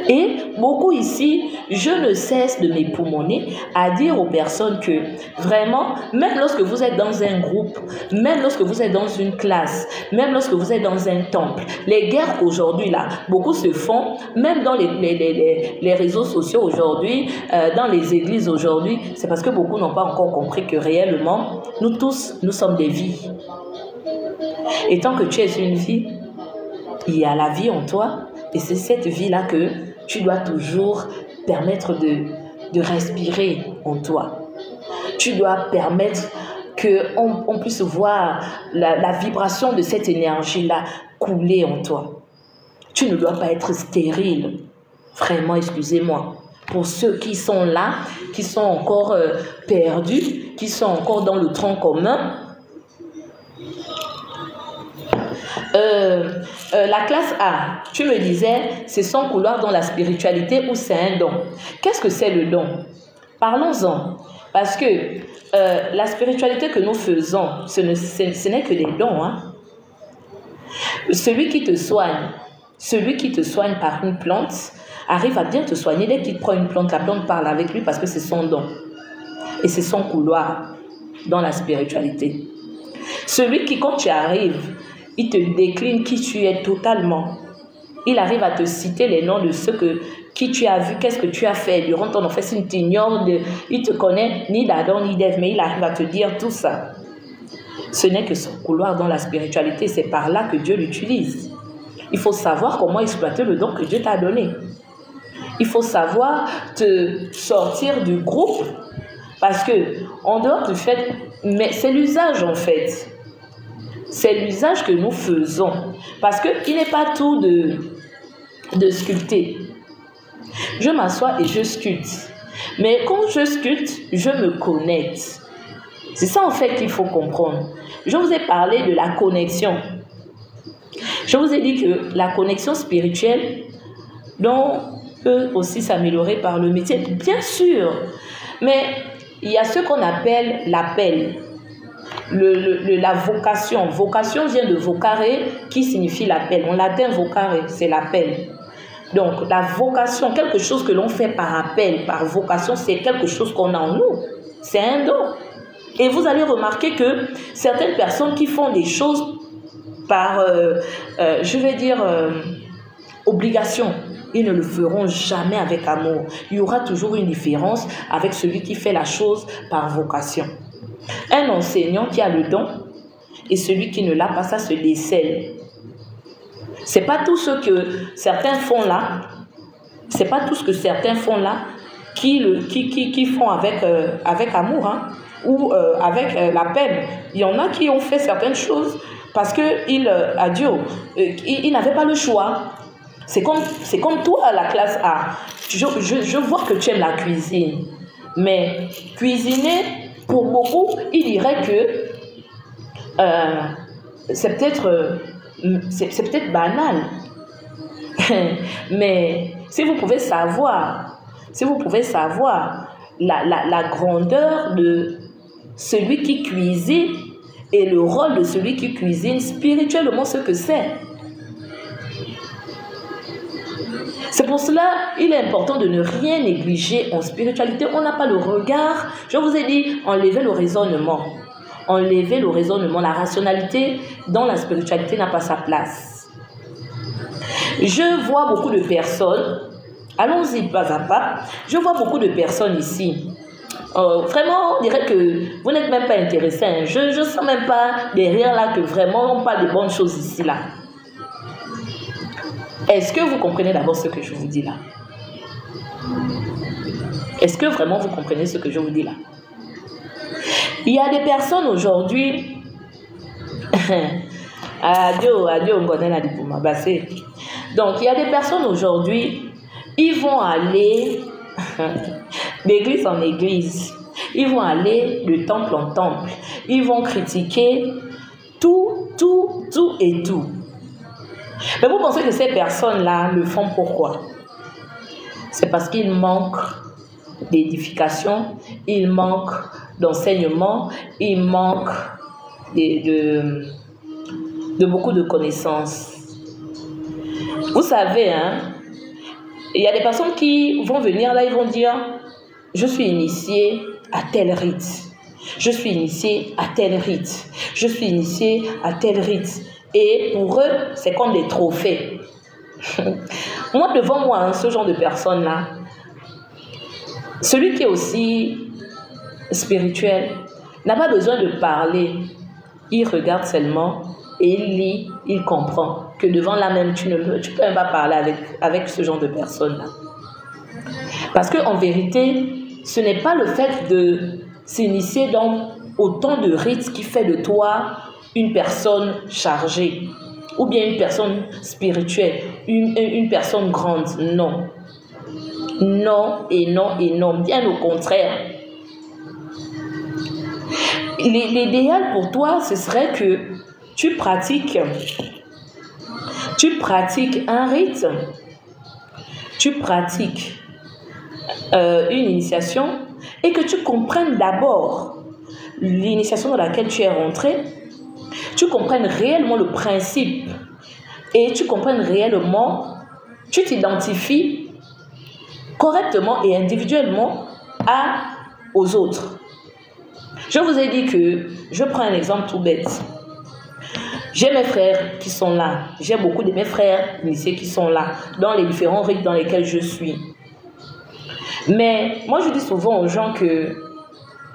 Et beaucoup ici, je ne cesse de m'époumoner à dire aux personnes que vraiment, même lorsque vous êtes dans un groupe, même lorsque vous êtes dans une classe, même lorsque vous êtes dans un temple, les guerres aujourd'hui là, beaucoup se font, même dans les réseaux sociaux aujourd'hui, dans les églises aujourd'hui, c'est parce que beaucoup n'ont pas encore compris que réellement, nous tous, nous sommes des vies. Et tant que tu es une vie, il y a la vie en toi, et c'est cette vie-là que tu dois toujours permettre de respirer en toi. Tu dois permettre qu'on puisse voir la vibration de cette énergie-là couler en toi. Tu ne dois pas être stérile. Vraiment, excusez-moi. Pour ceux qui sont là, qui sont encore perdus, qui sont encore dans le tronc commun, la classe A, tu me disais, c'est son couloir dans la spiritualité ou c'est un don. Qu'est-ce que c'est le don? Parlons-en. Parce que la spiritualité que nous faisons, ce n'est que des dons. Hein? Celui qui te soigne par une plante, arrive à bien te soigner. Dès qu'il prend une plante, la plante parle avec lui parce que c'est son don. Et c'est son couloir dans la spiritualité. Celui qui, quand tu arrives, il te décline qui tu es totalement. Il arrive à te citer les noms de ceux qui tu as vu, qu'est-ce que tu as fait durant ton enfance. Il t'ignore, il te connaît ni d'Adam ni d'Ève, mais il arrive à te dire tout ça. Ce n'est que son couloir dans la spiritualité, c'est par là que Dieu l'utilise. Il faut savoir comment exploiter le don que Dieu t'a donné. Il faut savoir te sortir du groupe, parce que en dehors du fait, mais c'est l'usage en fait. C'est l'usage que nous faisons. Parce qu'il n'est pas tout de sculpter. Je m'assois et je sculpte. Mais quand je sculpte, je me connecte. C'est ça en fait qu'il faut comprendre. Je vous ai parlé de la connexion. Je vous ai dit que la connexion spirituelle, dont peut aussi s'améliorer par le métier, bien sûr. Mais il y a ce qu'on appelle l'appel. La vocation. Vocation vient de vocare, qui signifie l'appel. En latin, vocare, c'est l'appel. Donc, la vocation, quelque chose que l'on fait par appel, par vocation, c'est quelque chose qu'on a en nous. C'est un don. Et vous allez remarquer que certaines personnes qui font des choses par, je vais dire, obligation, ils ne le feront jamais avec amour. Il y aura toujours une différence avec celui qui fait la chose par vocation. Un enseignant qui a le don et celui qui ne l'a pas, ça se décèle. C'est pas tout ce que certains font là. C'est pas tout ce que certains font là qui font avec amour, hein, ou avec la peine. Il y en a qui ont fait certaines choses parce qu'ils, adieu, ils n'avaient pas le choix. C'est comme toi à la classe A. Je vois que tu aimes la cuisine. Mais cuisiner, pour beaucoup, il dirait que c'est peut-être banal. Mais si vous pouvez savoir la grandeur de celui qui cuisine et le rôle de celui qui cuisine spirituellement, ce que c'est. C'est pour cela il est important de ne rien négliger en spiritualité. On n'a pas le regard. Je vous ai dit, enlevez le raisonnement. Enlevez le raisonnement. La rationalité dans la spiritualité n'a pas sa place. Je vois beaucoup de personnes, allons-y pas à pas, je vois beaucoup de personnes ici. Vraiment, on dirait que vous n'êtes même pas intéressés. Hein. Je ne sens même pas derrière là que vraiment on parle de bonnes choses ici là. Est-ce que vous comprenez d'abord ce que je vous dis là? Est-ce que vraiment vous comprenez ce que je vous dis là? Il y a des personnes aujourd'hui... Donc, il y a des personnes aujourd'hui, ils vont aller d'église en église. Ils vont aller de temple en temple. Ils vont critiquer tout et tout. Mais vous pensez que ces personnes-là le font pourquoi? C'est parce qu'ils manquent d'édification, ils manquent d'enseignement, ils manquent de beaucoup de connaissances. Vous savez, hein, il y a des personnes qui vont venir là, ils vont dire « Je suis initié à tel rite. Je suis initié à tel rite. Je suis initié à tel rite. » Et pour eux, c'est comme des trophées. Moi, devant moi, hein, ce genre de personnes-là, celui qui est aussi spirituel n'a pas besoin de parler. Il regarde seulement et il lit, il comprend que devant là même, tu peux même pas parler avec ce genre de personnes-là. Parce qu'en vérité, ce n'est pas le fait de s'initier dans autant de rites qui fait de toi une personne chargée ou bien une personne spirituelle, une personne grande. Non. Non et non et non. Bien au contraire. L'idéal pour toi, ce serait que tu pratiques un rite, tu pratiques une initiation et que tu comprennes d'abord l'initiation dans laquelle tu es rentré, tu comprennes réellement le principe et tu comprennes réellement, tu t'identifies correctement et individuellement aux autres. Je vous ai dit que, je prends un exemple tout bête. J'ai mes frères qui sont là. J'ai beaucoup de mes frères initiés qui sont là, dans les différents rites dans lesquels je suis. Mais moi, je dis souvent aux gens que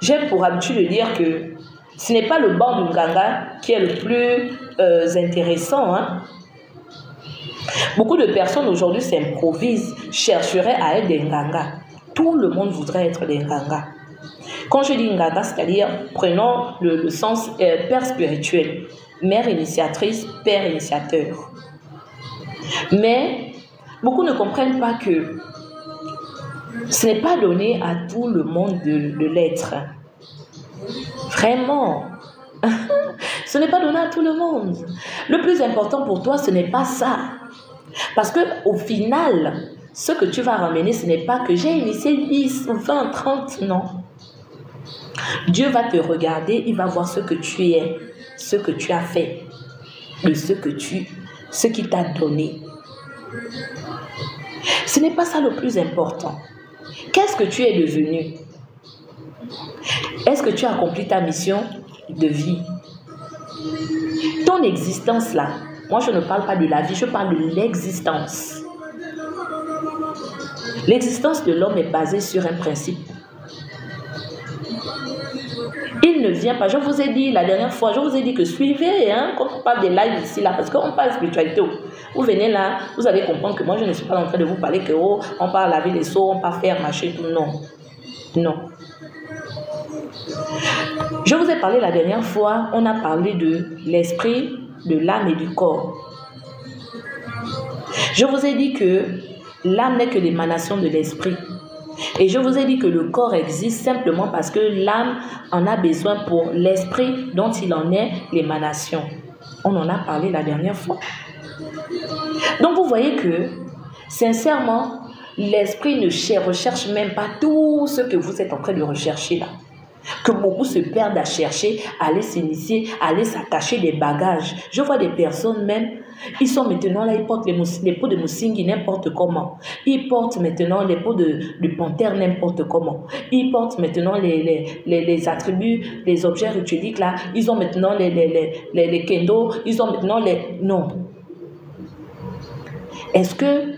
j'ai pour habitude de dire que ce n'est pas le banc du Nganga qui est le plus intéressant. Hein. Beaucoup de personnes aujourd'hui s'improvisent, chercheraient à être des Nganga. Tout le monde voudrait être des Nganga. Quand je dis Nganga, c'est-à-dire, prenons le sens père spirituel, mère initiatrice, père initiateur. Mais beaucoup ne comprennent pas que ce n'est pas donné à tout le monde de l'être. Vraiment. Ce n'est pas donné à tout le monde. Le plus important pour toi, ce n'est pas ça. Parce qu'au final, ce que tu vas ramener, ce n'est pas que j'ai initié 10 ou 20, 30, non. Dieu va te regarder, il va voir ce que tu es, ce que tu as fait, de ce qu'il t'a donné. Ce n'est pas ça le plus important. Qu'est-ce que tu es devenu? Est-ce que tu as accompli ta mission de vie? Ton existence là, moi je ne parle pas de la vie, je parle de l'existence. L'existence de l'homme est basée sur un principe. Il ne vient pas. Je vous ai dit la dernière fois, je vous ai dit que suivez, hein, quand on parle des lives ici, là, parce qu'on parle de spiritualité. Vous venez là, vous allez comprendre que moi, je ne suis pas en train de vous parler que, oh, on parle laver les seaux, on parle faire marcher tout. Non. Non. Je vous ai parlé la dernière fois, on a parlé de l'esprit, de l'âme et du corps. Je vous ai dit que l'âme n'est que l'émanation de l'esprit. Et je vous ai dit que le corps existe simplement parce que l'âme en a besoin pour l'esprit dont il en est l'émanation. On en a parlé la dernière fois. Donc vous voyez que, sincèrement, l'esprit ne recherche même pas tout ce que vous êtes en train de rechercher là. Que beaucoup se perdent à chercher, à aller s'initier, à aller s'attacher des bagages. Je vois des personnes même, ils sont maintenant là, ils portent les peaux de moussingi n'importe comment. Ils portent maintenant les peaux de panthère n'importe comment. Ils portent maintenant les attributs, les objets ritueliques là. Ils ont maintenant les kendo, ils ont maintenant les... Non. Est-ce que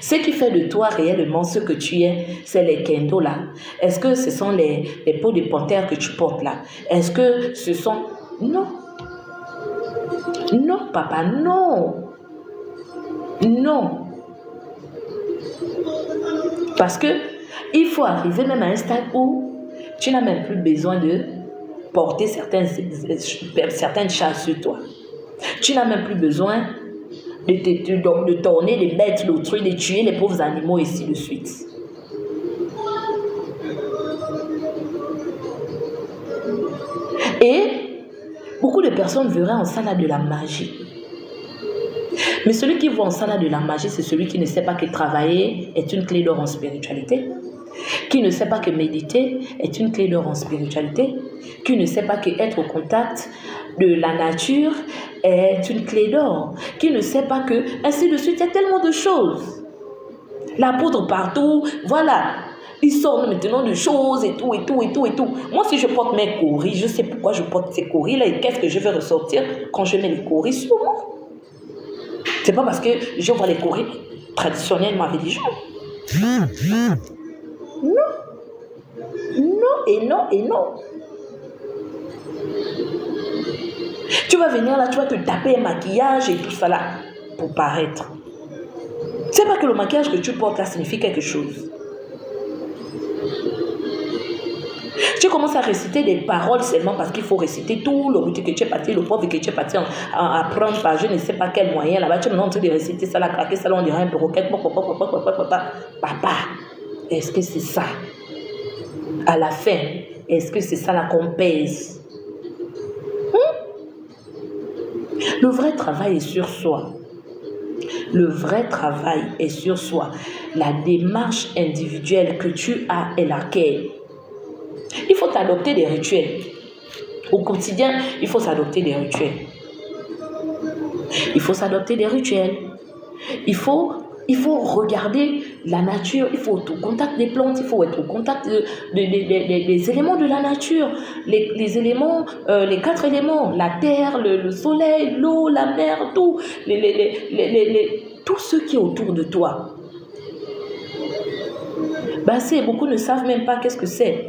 ce qui fait de toi réellement ce que tu es, c'est les kendo là? Est-ce que ce sont les peaux de panthère que tu portes là? Est-ce que ce sont... Non. Non, papa, non. Non. Parce que il faut arriver même à un stade où tu n'as même plus besoin de porter certaines charges sur toi. Tu n'as même plus besoin de tourner les bêtes, l'autrui, de tuer les pauvres animaux, et ainsi de suite. Et beaucoup de personnes verraient en ça là de la magie. Mais celui qui voit en ça là de la magie, c'est celui qui ne sait pas que travailler est une clé d'or en spiritualité, qui ne sait pas que méditer est une clé d'or en spiritualité, qui ne sait pas qu'être au contact de la nature est une clé d'or, qui ne sait pas que, ainsi de suite, il y a tellement de choses. La poudre partout, voilà. Ils sortent maintenant de choses et tout, et tout, et tout, et tout. Moi, si je porte mes coris, je sais pourquoi je porte ces coris-là et qu'est-ce que je vais ressortir quand je mets les coris sur moi. C'est pas parce que je vois les coris traditionnels de ma religion. Non. Non et non et non. Tu vas venir là, tu vas te taper un maquillage et tout ça là pour paraître. C'est pas que le maquillage que tu portes là signifie quelque chose. Tu commences à réciter des paroles seulement parce qu'il faut réciter tout le routier que tu es parti, le pauvre que tu es parti à prendre par je ne sais pas quel moyen là-bas. Tu es maintenant en train de réciter ça, là, craquer ça, là, on dirait un perroquet. Papa, est-ce que c'est ça? À la fin, est-ce que c'est ça là qu'on pèse? Le vrai travail est sur soi. Le vrai travail est sur soi. La démarche individuelle que tu as est laquelle? Il faut t'adopter des rituels. Au quotidien, il faut s'adopter des rituels. Il faut s'adopter des rituels. Il faut regarder la nature. Il faut être au contact des plantes. Il faut être au contact des éléments de la nature. Les éléments, les 4 éléments. La terre, le soleil, l'eau, la mer, tout. Tout ce qui est autour de toi. Beaucoup ne savent même pas qu'est-ce que c'est.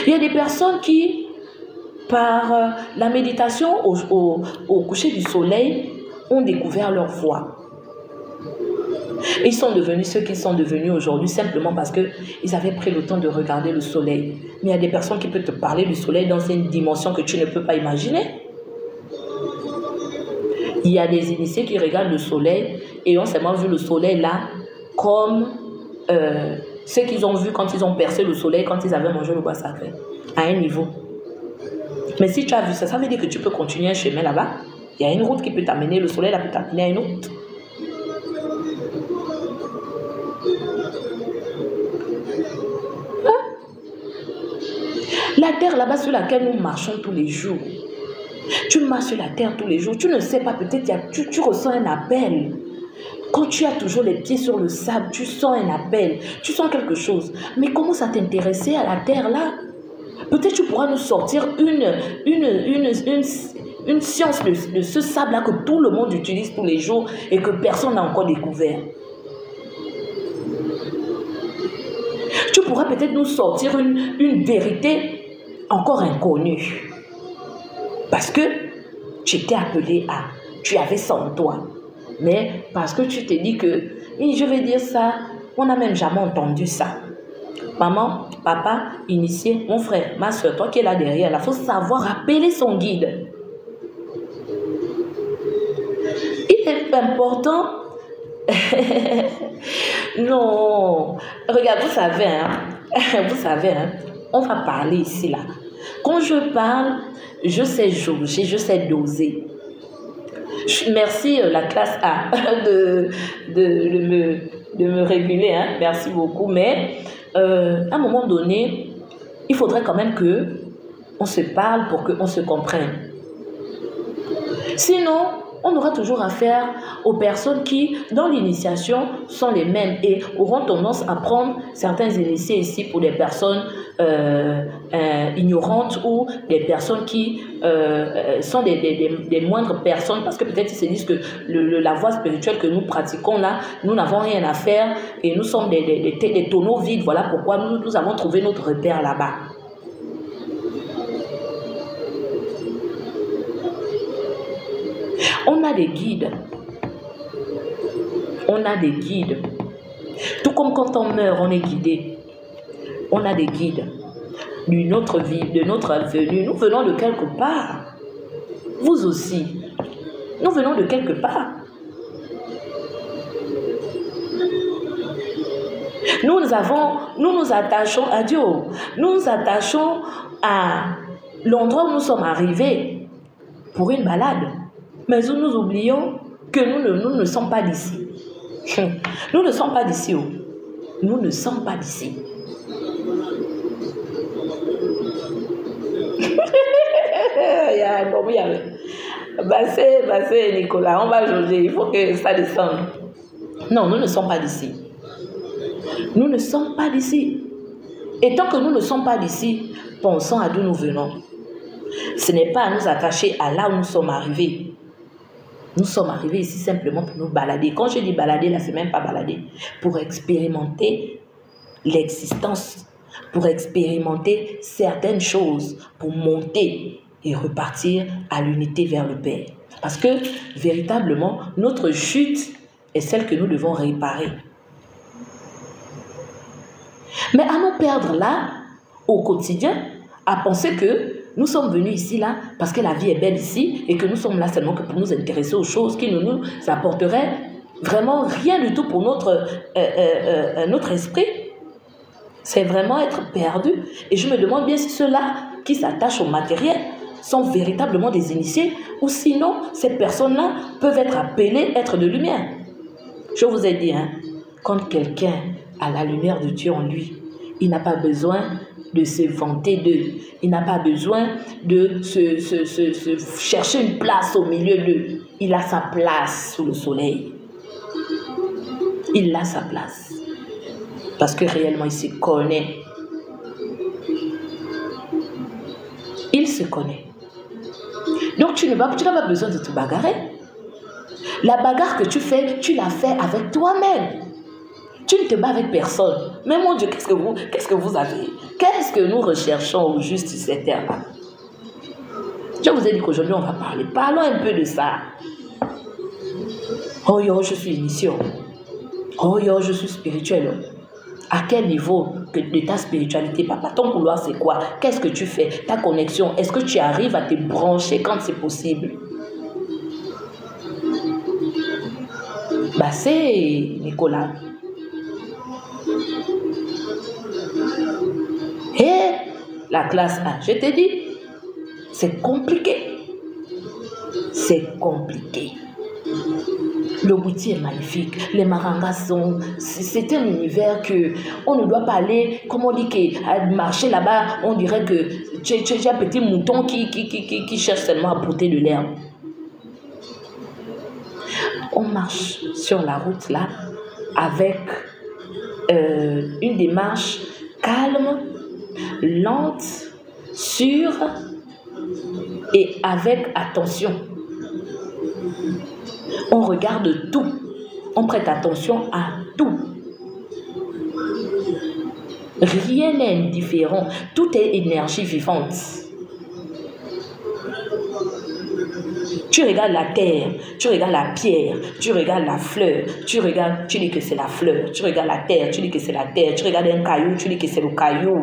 Il y a des personnes qui, par la méditation au coucher du soleil, ont découvert leur voie. Ils sont devenus ceux qu'ils sont devenus aujourd'hui simplement parce qu'ils avaient pris le temps de regarder le soleil. Mais il y a des personnes qui peuvent te parler du soleil dans une dimension que tu ne peux pas imaginer. Il y a des initiés qui regardent le soleil et ont seulement vu le soleil là comme... ce qu'ils ont vu quand ils ont percé le soleil, quand ils avaient mangé le bois sacré, à un niveau. Mais si tu as vu ça, ça veut dire que tu peux continuer un chemin là-bas. Il y a une route qui peut t'amener, le soleil là peut t'amener à une autre. La terre là-bas sur laquelle nous marchons tous les jours. Tu marches sur la terre tous les jours, tu ne sais pas, peut-être tu ressens un appel. Quand tu as toujours les pieds sur le sable, tu sens un appel, tu sens quelque chose. Mais commence à t'intéresser à la terre là. Peut-être tu pourras nous sortir une science de ce sable là que tout le monde utilise tous les jours et que personne n'a encore découvert. Tu pourras peut-être nous sortir une vérité encore inconnu. Parce que tu étais appelé à, tu avais ça en toi. Mais parce que tu t'es dit que, je vais dire ça, on n'a même jamais entendu ça. Maman, papa, initié, mon frère, ma soeur, toi qui es là derrière, il faut savoir appeler son guide. Il est important. Non, regarde, vous savez, on va parler ici là. Quand je parle, je sais jauger, je sais doser. Merci la classe A de me réguler, hein. Merci beaucoup. Mais à un moment donné, il faudrait quand même que on se parle pour qu'on se comprenne. Sinon, on aura toujours affaire aux personnes qui, dans l'initiation, sont les mêmes et auront tendance à prendre certains initiés ici pour des personnes ignorantes ou des personnes qui sont des moindres personnes parce que peut-être ils se disent que la voie spirituelle que nous pratiquons là, nous n'avons rien à faire et nous sommes des tonneaux vides. Voilà pourquoi nous avons trouvé notre repère là-bas. On a des guides. On a des guides. Tout comme quand on meurt, on est guidé. On a des guides de notre vie, de notre venue. Nous venons de quelque part. Vous aussi. Nous venons de quelque part. Nous nous attachons à Dieu. Nous nous attachons à l'endroit où nous sommes arrivés pour une balade. Mais nous oublions que nous ne sommes pas d'ici. Nous ne sommes pas d'ici. Nous ne sommes pas d'ici. Bassé, Nicolas, on va jauger. Il faut que ça descende. Non, nous ne sommes pas d'ici. Nous ne sommes pas d'ici. Et tant que nous ne sommes pas d'ici, pensons à d'où nous venons. Ce n'est pas à nous attacher à là où nous sommes arrivés. Nous sommes arrivés ici simplement pour nous balader. Quand je dis balader, là, c'est même pas balader. Pour expérimenter l'existence, pour expérimenter certaines choses, pour monter et repartir à l'unité vers le Père. Parce que, véritablement, notre chute est celle que nous devons réparer. Mais à nous perdre là, au quotidien, à penser que nous sommes venus ici, là, parce que la vie est belle ici et que nous sommes là seulement que pour nous intéresser aux choses qui ne nous apporteraient vraiment rien du tout pour notre esprit. C'est vraiment être perdu. Et je me demande bien si ceux-là qui s'attachent au matériel sont véritablement des initiés ou sinon ces personnes-là peuvent être appelées être de lumière. Je vous ai dit, hein, quand quelqu'un a la lumière de Dieu en lui, il n'a pas besoin de se vanter d'eux. Il n'a pas besoin de se chercher une place au milieu d'eux. Il a sa place sous le soleil. Il a sa place. Parce que réellement, il se connaît. Il se connaît. Donc, tu n'as pas besoin de te bagarrer. La bagarre que tu fais, tu la fais avec toi-même. Tu ne te bats avec personne. Mais mon Dieu, qu'est-ce que vous avez? Qu'est-ce que nous recherchons au juste sur cette terre-là? Je vous ai dit qu'aujourd'hui, on va parler. Parlons un peu de ça. Oh yo, je suis initié. Oh yo, je suis spirituel. À quel niveau de ta spiritualité, papa? Ton couloir, c'est quoi? Qu'est-ce que tu fais? Ta connexion, est-ce que tu arrives à te brancher quand c'est possible? Bah, c'est Nicolas. Et la classe A, je t'ai dit, c'est compliqué. C'est compliqué. Le goûter est magnifique. Les marangas sont... C'est un univers que on ne doit pas aller... Comme on dit que marcher là-bas, on dirait que tu es un petit mouton qui cherche seulement à porter de l'herbe. On marche sur la route là avec une démarche calme, lente, sûre et avec attention. On regarde tout, on prête attention à tout. Rien n'est indifférent. Tout est énergie vivante. Tu regardes la terre, tu regardes la pierre, tu regardes la fleur, tu regardes, tu dis que c'est la fleur, tu regardes la terre, tu dis que c'est la terre, tu regardes un caillou, tu dis que c'est le caillou.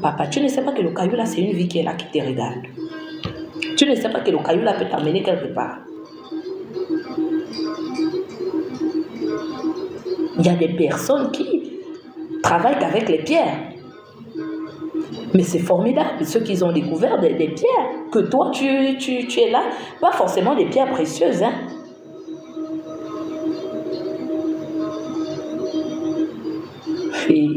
Papa, tu ne sais pas que le caillou là, c'est une vie qui est là qui te regarde. Tu ne sais pas que le caillou là peut t'amener quelque part. Il y a des personnes qui travaillent avec les pierres. Mais c'est formidable, ceux qui ont découvert des pierres, que toi tu es là, pas forcément des pierres précieuses. Hein? Et,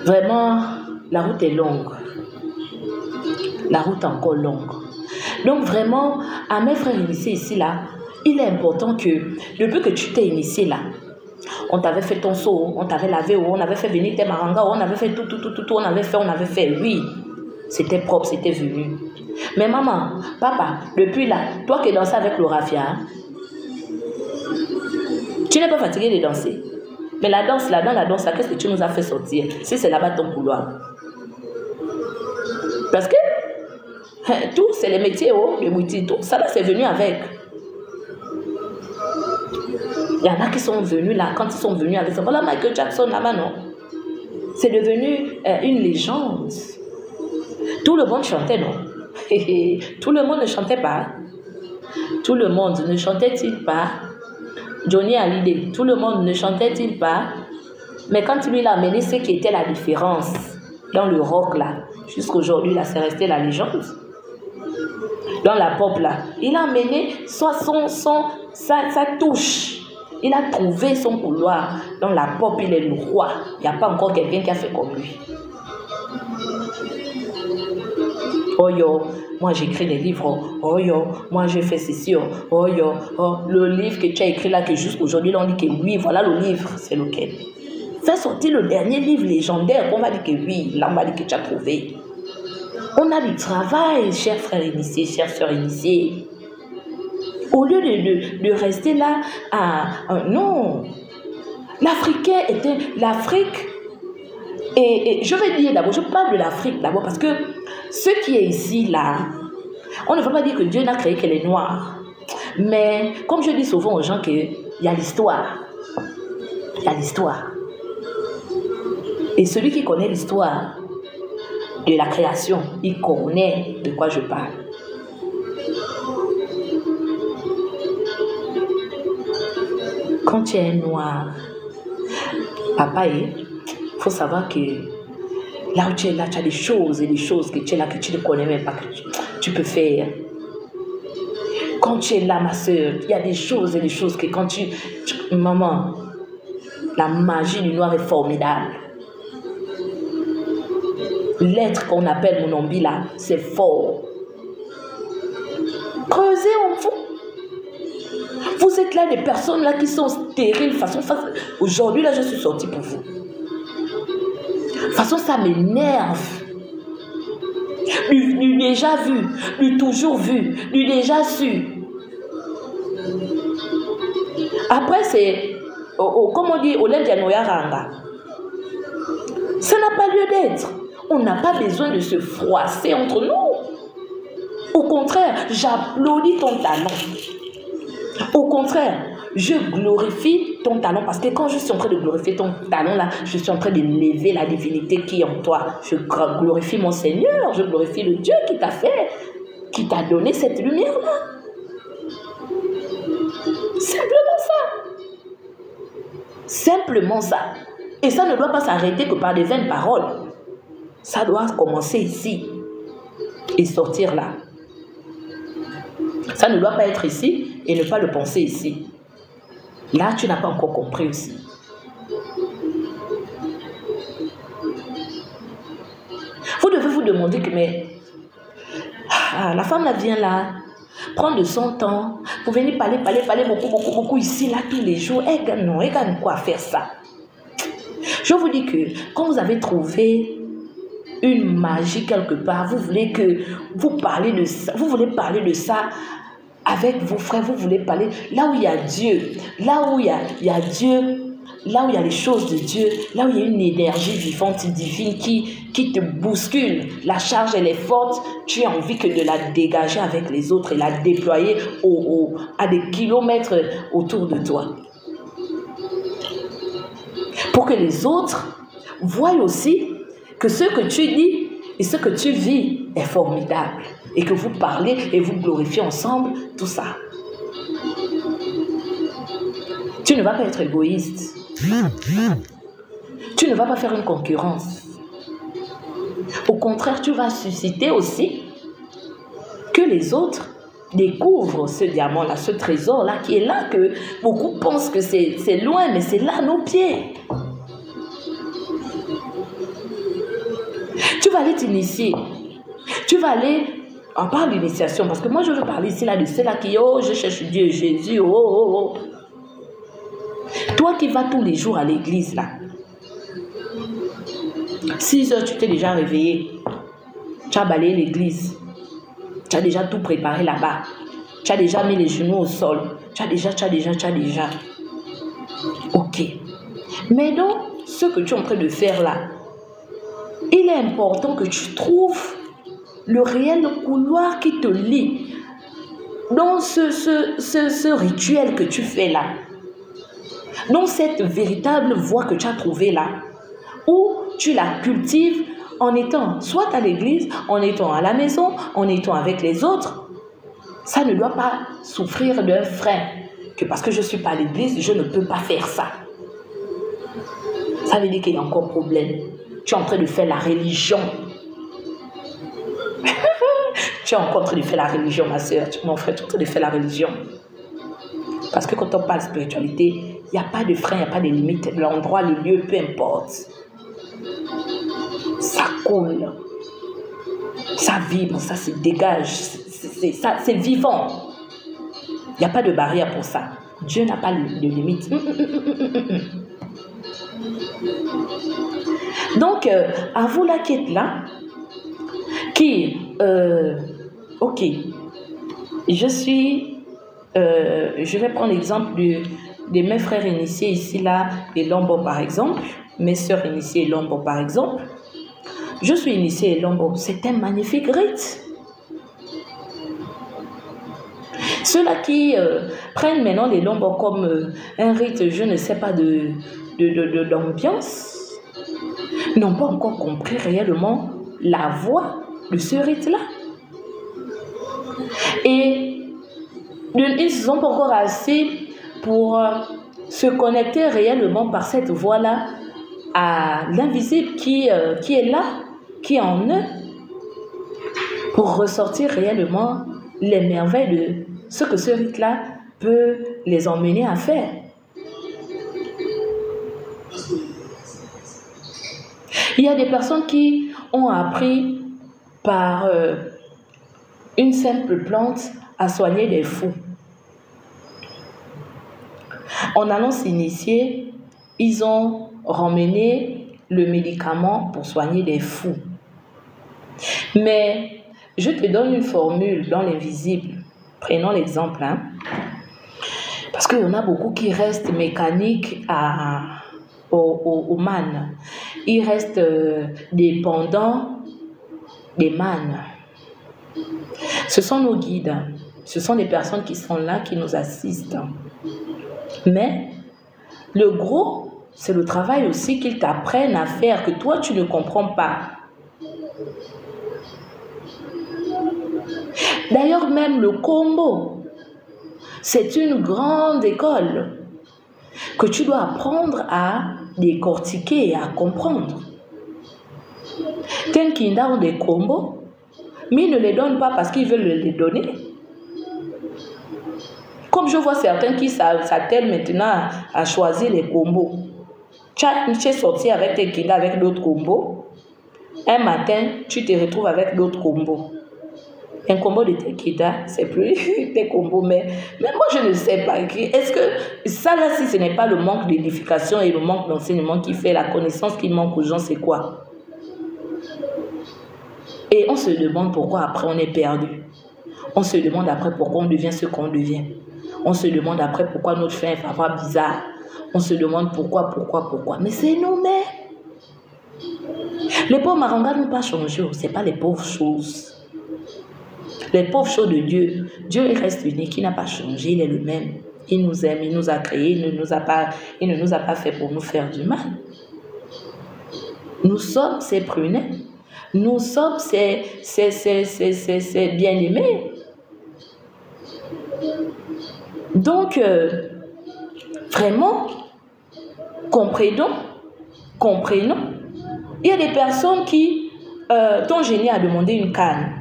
vraiment, la route est longue. La route est encore longue. Donc vraiment, à mes frères initiés ici, là, il est important que, depuis que tu t'es initié là, on t'avait fait ton seau, on t'avait lavé, on avait fait venir tes marangas, on avait fait tout, on avait fait, oui. C'était propre, c'était venu. Mais maman, papa, depuis là, toi qui danses avec le raffia, tu n'es pas fatigué de danser. Mais la danse là, dans la danse là, qu'est-ce que tu nous as fait sortir? Si c'est là-bas ton couloir. Parce que, tout, c'est les métiers, le multi, tout ça là, c'est venu avec. Il y en a qui sont venus là, quand ils sont venus avec ça. Voilà Michael Jackson là-bas, non? C'est devenu une légende. Tout le monde chantait, non? Tout le monde ne chantait pas. Tout le monde ne chantait-il pas? Johnny Hallyday, tout le monde ne chantait-il pas? Mais quand lui l'a amené, ce qui était la différence dans le rock là, jusqu'aujourd'hui là, c'est resté la légende. Dans la pop là, il a amené sa touche. Il a trouvé son couloir. Dans la pop, il est le roi. Il n'y a pas encore quelqu'un qui a fait comme lui. Oh yo, moi j'écris des livres. Oh yo, moi je fais ceci. Oh yo, oh, le livre que tu as écrit là, que jusqu'aujourd'hui, on dit que oui, voilà le livre, c'est lequel? Fais sortir le dernier livre légendaire, on va dire que oui, là on va dire que tu as trouvé. On a du travail, chers frères initiés, chères sœurs initiées. Au lieu de rester là, non. L'Africain était... L'Afrique... Et je vais dire d'abord, je parle de l'Afrique d'abord parce que ce qui est ici, là, on ne veut pas dire que Dieu n'a créé que les Noirs. Mais comme je dis souvent aux gens qu'il y a l'histoire. Il y a l'histoire. Et celui qui connaît l'histoire de la création, il connaît de quoi je parle. Quand tu es noir, papa, il faut savoir que là où tu es là, tu as des choses et des choses que tu es là, que tu ne connais même pas, que tu peux faire. Quand tu es là, ma soeur, il y a des choses et des choses que quand maman, la magie du noir est formidable. L'être qu'on appelle mon ombi là, c'est fort. Creusez en vous. Vous êtes là des personnes là qui sont stériles. Aujourd'hui là, je suis sortie pour vous. De toute façon, ça m'énerve. Du déjà vu, du toujours vu, du déjà su. Après, c'est, comme on dit, Olendianoyaranga. Ça n'a pas lieu d'être. On n'a pas besoin de se froisser entre nous. Au contraire, j'applaudis ton talent. Au contraire, je glorifie ton talent parce que quand je suis en train de glorifier ton talent là, je suis en train de lever la divinité qui est en toi. Je glorifie mon Seigneur, je glorifie le Dieu qui t'a fait, qui t'a donné cette lumière là. Simplement ça. Simplement ça. Et ça ne doit pas s'arrêter que par des vaines paroles. Ça doit commencer ici et sortir là. Ça ne doit pas être ici et ne pas le penser ici. Là, tu n'as pas encore compris aussi. Vous devez vous demander que, mais la femme là vient là, prendre de son temps, pour venir parler beaucoup ici, là, tous les jours. Elle gagne quoi faire ça? Je vous dis que quand vous avez trouvé une magie quelque part, vous voulez que vous parlez de ça, vous voulez parler de ça avec vos frères, vous voulez parler là où il y a Dieu, là où il y a Dieu, là où il y a les choses de Dieu, là où il y a une énergie vivante, divine qui te bouscule, la charge elle est forte, tu as envie que de la dégager avec les autres et la déployer à des kilomètres autour de toi. Pour que les autres voient aussi que ce que tu dis et ce que tu vis est formidable et que vous parlez et vous glorifiez ensemble, tout ça. Tu ne vas pas être égoïste. Tu ne vas pas faire une concurrence. Au contraire, tu vas susciter aussi que les autres découvrent ce diamant-là, ce trésor-là qui est là, que beaucoup pensent que c'est loin, mais c'est là à nos pieds. Tu vas aller t'initier. Tu vas aller, on parle d'initiation, parce que moi je veux parler ici là de ceux-là qui, oh, je cherche Dieu, Jésus, oh, oh, oh. Toi qui vas tous les jours à l'église là, 6 heures tu t'es déjà réveillé, tu as balayé l'église, tu as déjà tout préparé là-bas, tu as déjà mis les genoux au sol, tu as déjà. Ok. Mais donc, ce que tu es en train de faire là, il est important que tu trouves le réel couloir qui te lie dans ce rituel que tu fais là, dans cette véritable voie que tu as trouvée là, où tu la cultives en étant soit à l'église, en étant à la maison, en étant avec les autres. Ça ne doit pas souffrir d'un frein, que parce que je ne suis pas à l'église, je ne peux pas faire ça. Ça veut dire qu'il y a encore problème. Tu es en train de faire la religion. Tu es encore en train de faire la religion, ma soeur, mon frère, tu es en train de faire la religion. Parce que quand on parle de spiritualité, il n'y a pas de frein, il n'y a pas de limite. L'endroit, le lieu, peu importe. Ça coule. Ça vibre, ça se dégage. C'est vivant. Il n'y a pas de barrière pour ça. Dieu n'a pas de limite. Donc, à vous là qui êtes là, ok, je vais prendre l'exemple de mes frères initiés ici là, et Lombo par exemple, mes sœurs initiées et Lombo par exemple. Je suis initiée et Lombo, c'est un magnifique rite. Ceux-là qui prennent maintenant les Lombo comme un rite, je ne sais pas, d'ambiance, n'ont pas encore compris réellement la voie de ce rite-là. Et ils ne sont pas encore assis pour se connecter réellement par cette voie-là à l'invisible qui est là, qui est en eux, pour ressortir réellement les merveilles de ce que ce rite-là peut les emmener à faire. Il y a des personnes qui ont appris par une simple plante à soigner des fous. En allant s'initier, ils ont ramené le médicament pour soigner des fous. Mais je te donne une formule dans l'invisible. Prenons l'exemple. Parce qu'il y en a beaucoup qui restent mécaniques au man. Ils restent dépendants des man. Ce sont nos guides. Ce sont des personnes qui sont là, qui nous assistent. Mais le gros, c'est le travail aussi qu'ils t'apprennent à faire, que toi, tu ne comprends pas. D'ailleurs, même le combo, c'est une grande école que tu dois apprendre à décortiquer et à comprendre. Tant qu'ils ont des combos, mais ils ne les donnent pas parce qu'ils veulent les donner. Comme je vois certains qui s'attellent maintenant à choisir les combos. Tu es sorti avec tes kinda avec d'autres combos. Un matin, tu te retrouves avec d'autres combos. Un combo de tes kinda, c'est plus tes combos. Mais moi, je ne sais pas. Est-ce que ça là, si ce n'est pas le manque d'édification et le manque d'enseignement qui fait la connaissance qui manque aux gens, c'est quoi? Et on se demande pourquoi après on est perdu. On se demande après pourquoi on devient ce qu'on devient. On se demande après pourquoi notre fin est parfois bizarre. On se demande pourquoi. Mais c'est nous-mêmes. Les pauvres marangas n'ont pas changé. Ce n'est pas les pauvres choses. Les pauvres choses de Dieu. Dieu reste unique. Il n'a pas changé. Il est le même. Il nous aime. Il nous a créés. Il ne nous a pas fait pour nous faire du mal. Nous sommes ses prunets. Nous sommes ses bien-aimés. Donc, vraiment, comprenons. Il y a des personnes qui, ton génie a demandé une canne.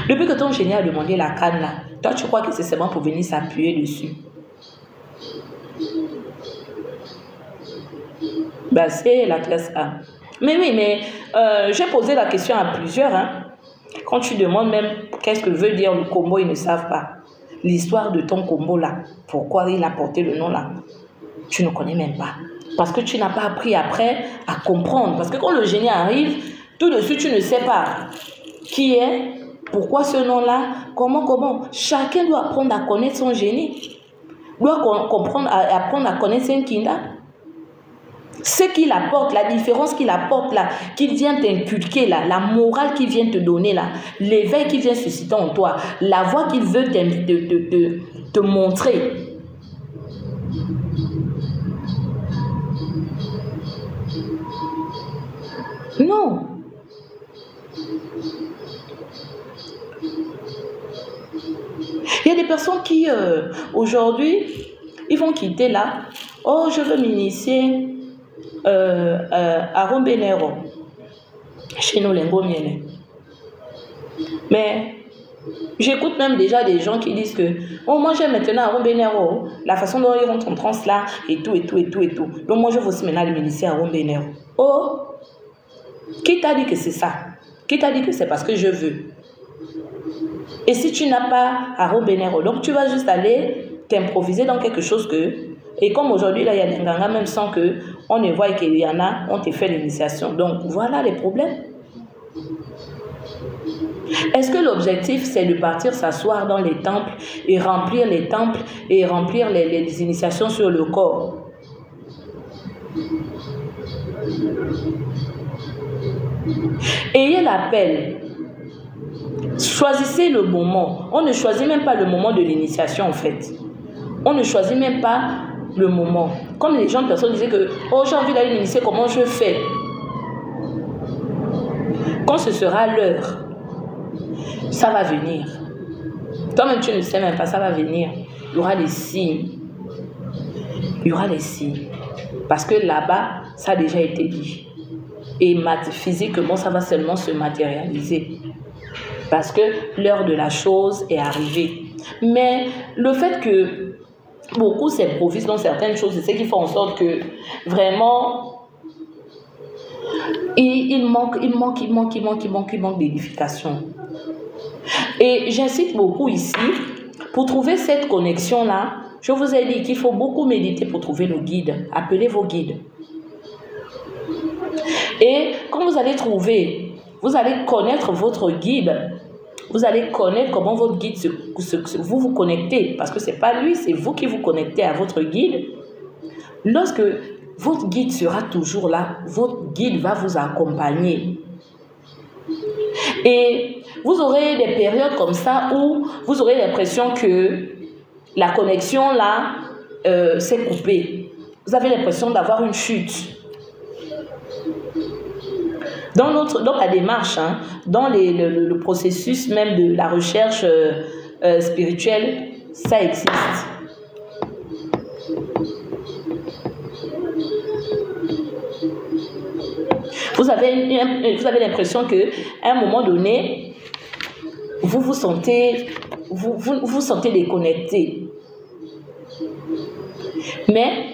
Depuis que ton génie a demandé la canne, là, toi, tu crois que c'est seulement pour venir s'appuyer dessus. Ben, c'est la classe A. Mais oui, mais j'ai posé la question à plusieurs. Hein. Quand tu demandes même qu'est-ce que veut dire le combo, ils ne savent pas. L'histoire de ton combo là, pourquoi il a porté le nom là, tu ne connais même pas. Parce que tu n'as pas appris après à comprendre. Parce que quand le génie arrive, tout de suite, tu ne sais pas qui est, pourquoi ce nom-là, comment. Chacun doit apprendre à connaître son génie. Doit apprendre à connaître son kinda. Ce qu'il apporte, la différence qu'il apporte là, qu'il vient t'inculquer là, la morale qu'il vient te donner là, l'éveil qu'il vient susciter en toi, la voie qu'il veut te montrer. Non. Il y a des personnes qui, aujourd'hui, ils vont quitter là. Oh, je veux m'initier à Rombenero, chez nous, les Ngomiene. Mais j'écoute même déjà des gens qui disent que oh, moi j'aime maintenant à Rombenero, la façon dont ils rentrent en transe là, et tout. Donc moi je veux aussi maintenant m'initier à Rombenero. Oh, qui t'a dit que c'est ça? Qui t'a dit que c'est parce que je veux? Et si tu n'as pas à Rombenero, donc tu vas juste aller t'improviser dans quelque chose que... Et comme aujourd'hui, là, il y a des Nganga, même sans qu'on ne voie qu'il y en a, on te fait l'initiation. Donc, voilà les problèmes. Est-ce que l'objectif, c'est de partir s'asseoir dans les temples et remplir les temples et remplir les initiations sur le corps? Ayez l'appel. Choisissez le moment. On ne choisit même pas le moment de l'initiation, en fait. On ne choisit même pas le moment. Comme les gens, personnes disaient que oh, j'ai envie d'aller m'initier, comment je fais? Quand ce sera l'heure, ça va venir. Toi-même, tu ne sais même pas, ça va venir. Il y aura des signes. Il y aura des signes. Parce que là-bas, ça a déjà été dit. Et physiquement, ça va seulement se matérialiser. Parce que l'heure de la chose est arrivée. Mais le fait que beaucoup s'improvisent dans certaines choses, c'est ce qui fait en sorte que vraiment il manque d'édification. Et j'incite beaucoup ici, pour trouver cette connexion-là, je vous ai dit qu'il faut beaucoup méditer pour trouver nos guides. Appelez vos guides. Et quand vous allez trouver, vous allez connaître votre guide. Vous allez connaître comment votre guide vous connectez. Parce que ce n'est pas lui, c'est vous qui vous connectez à votre guide. Lorsque votre guide sera toujours là, votre guide va vous accompagner. Et vous aurez des périodes comme ça où vous aurez l'impression que la connexion là s'est coupée. Vous avez l'impression d'avoir une chute. Dans la démarche, hein, dans le processus même de la recherche spirituelle, ça existe. Vous avez l'impression qu'à un moment donné, vous vous sentez déconnecté. Mais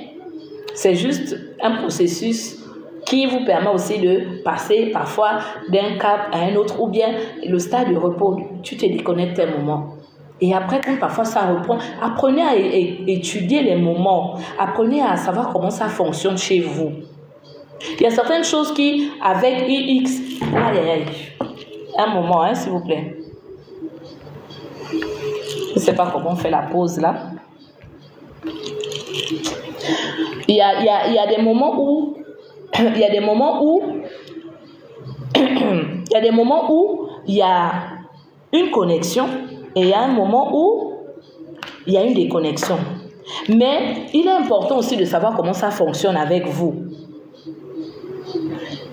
c'est juste un processus qui vous permet aussi de passer parfois d'un cap à un autre, ou bien le stade de repos, tu te déconnectes un moment. Et après, quand parfois ça reprend, apprenez à étudier les moments, apprenez à savoir comment ça fonctionne chez vous. Il y a certaines choses qui, avec IX, un moment, hein, s'il vous plaît. Je ne sais pas comment on fait la pause là. il y a des moments où il y a des moments où il y a des moments où il y a une connexion et il y a un moment où il y a une déconnexion. Mais il est important aussi de savoir comment ça fonctionne avec vous.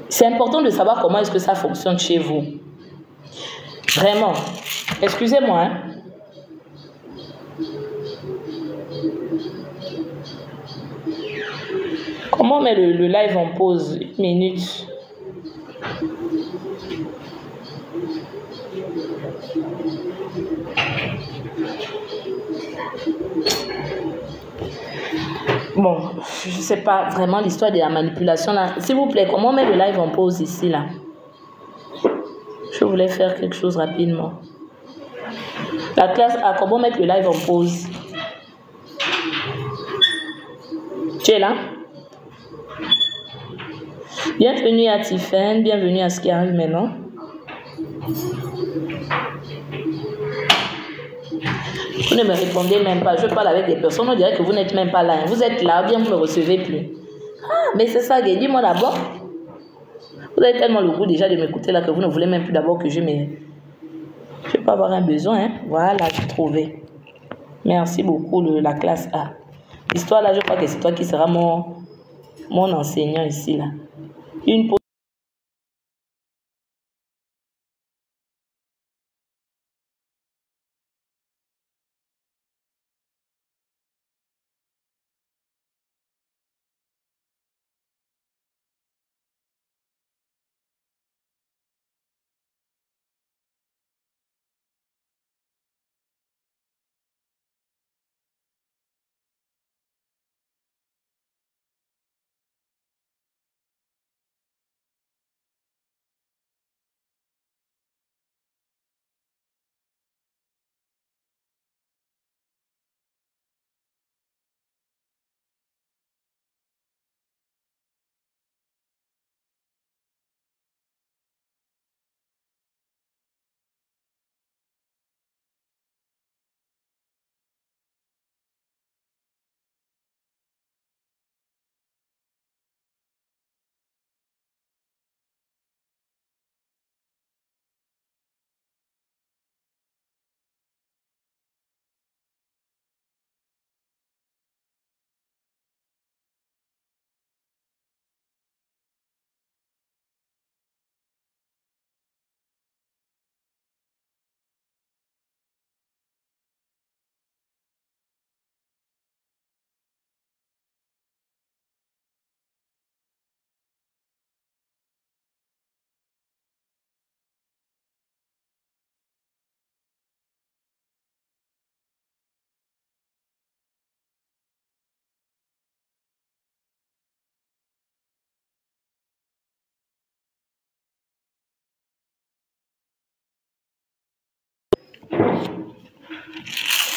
C'est important de savoir comment est-ce que ça fonctionne chez vous. Vraiment. Excusez-moi. Hein. Comment on met le live en pause? 1 minute. Bon, je ne sais pas vraiment l'histoire de la manipulation là. S'il vous plaît, comment on met le live en pause ici là? Je voulais faire quelque chose rapidement. La classe A, comment mettre le live en pause? Tu es là? Bienvenue à Tiffen, bienvenue à ce qui arrive maintenant. Vous ne me répondez même pas. Je parle avec des personnes, on dirait que vous n'êtes même pas là. Vous êtes là, ou bien vous ne me recevez plus. Ah, mais c'est ça, dis-moi d'abord. Vous avez tellement le goût déjà de m'écouter là que vous ne voulez même plus d'abord que je peux avoir un besoin. Hein? Voilà, j'ai trouvé. Merci beaucoup, la classe A. L'histoire là, je crois que c'est toi qui seras mon enseignant ici là. Une pause.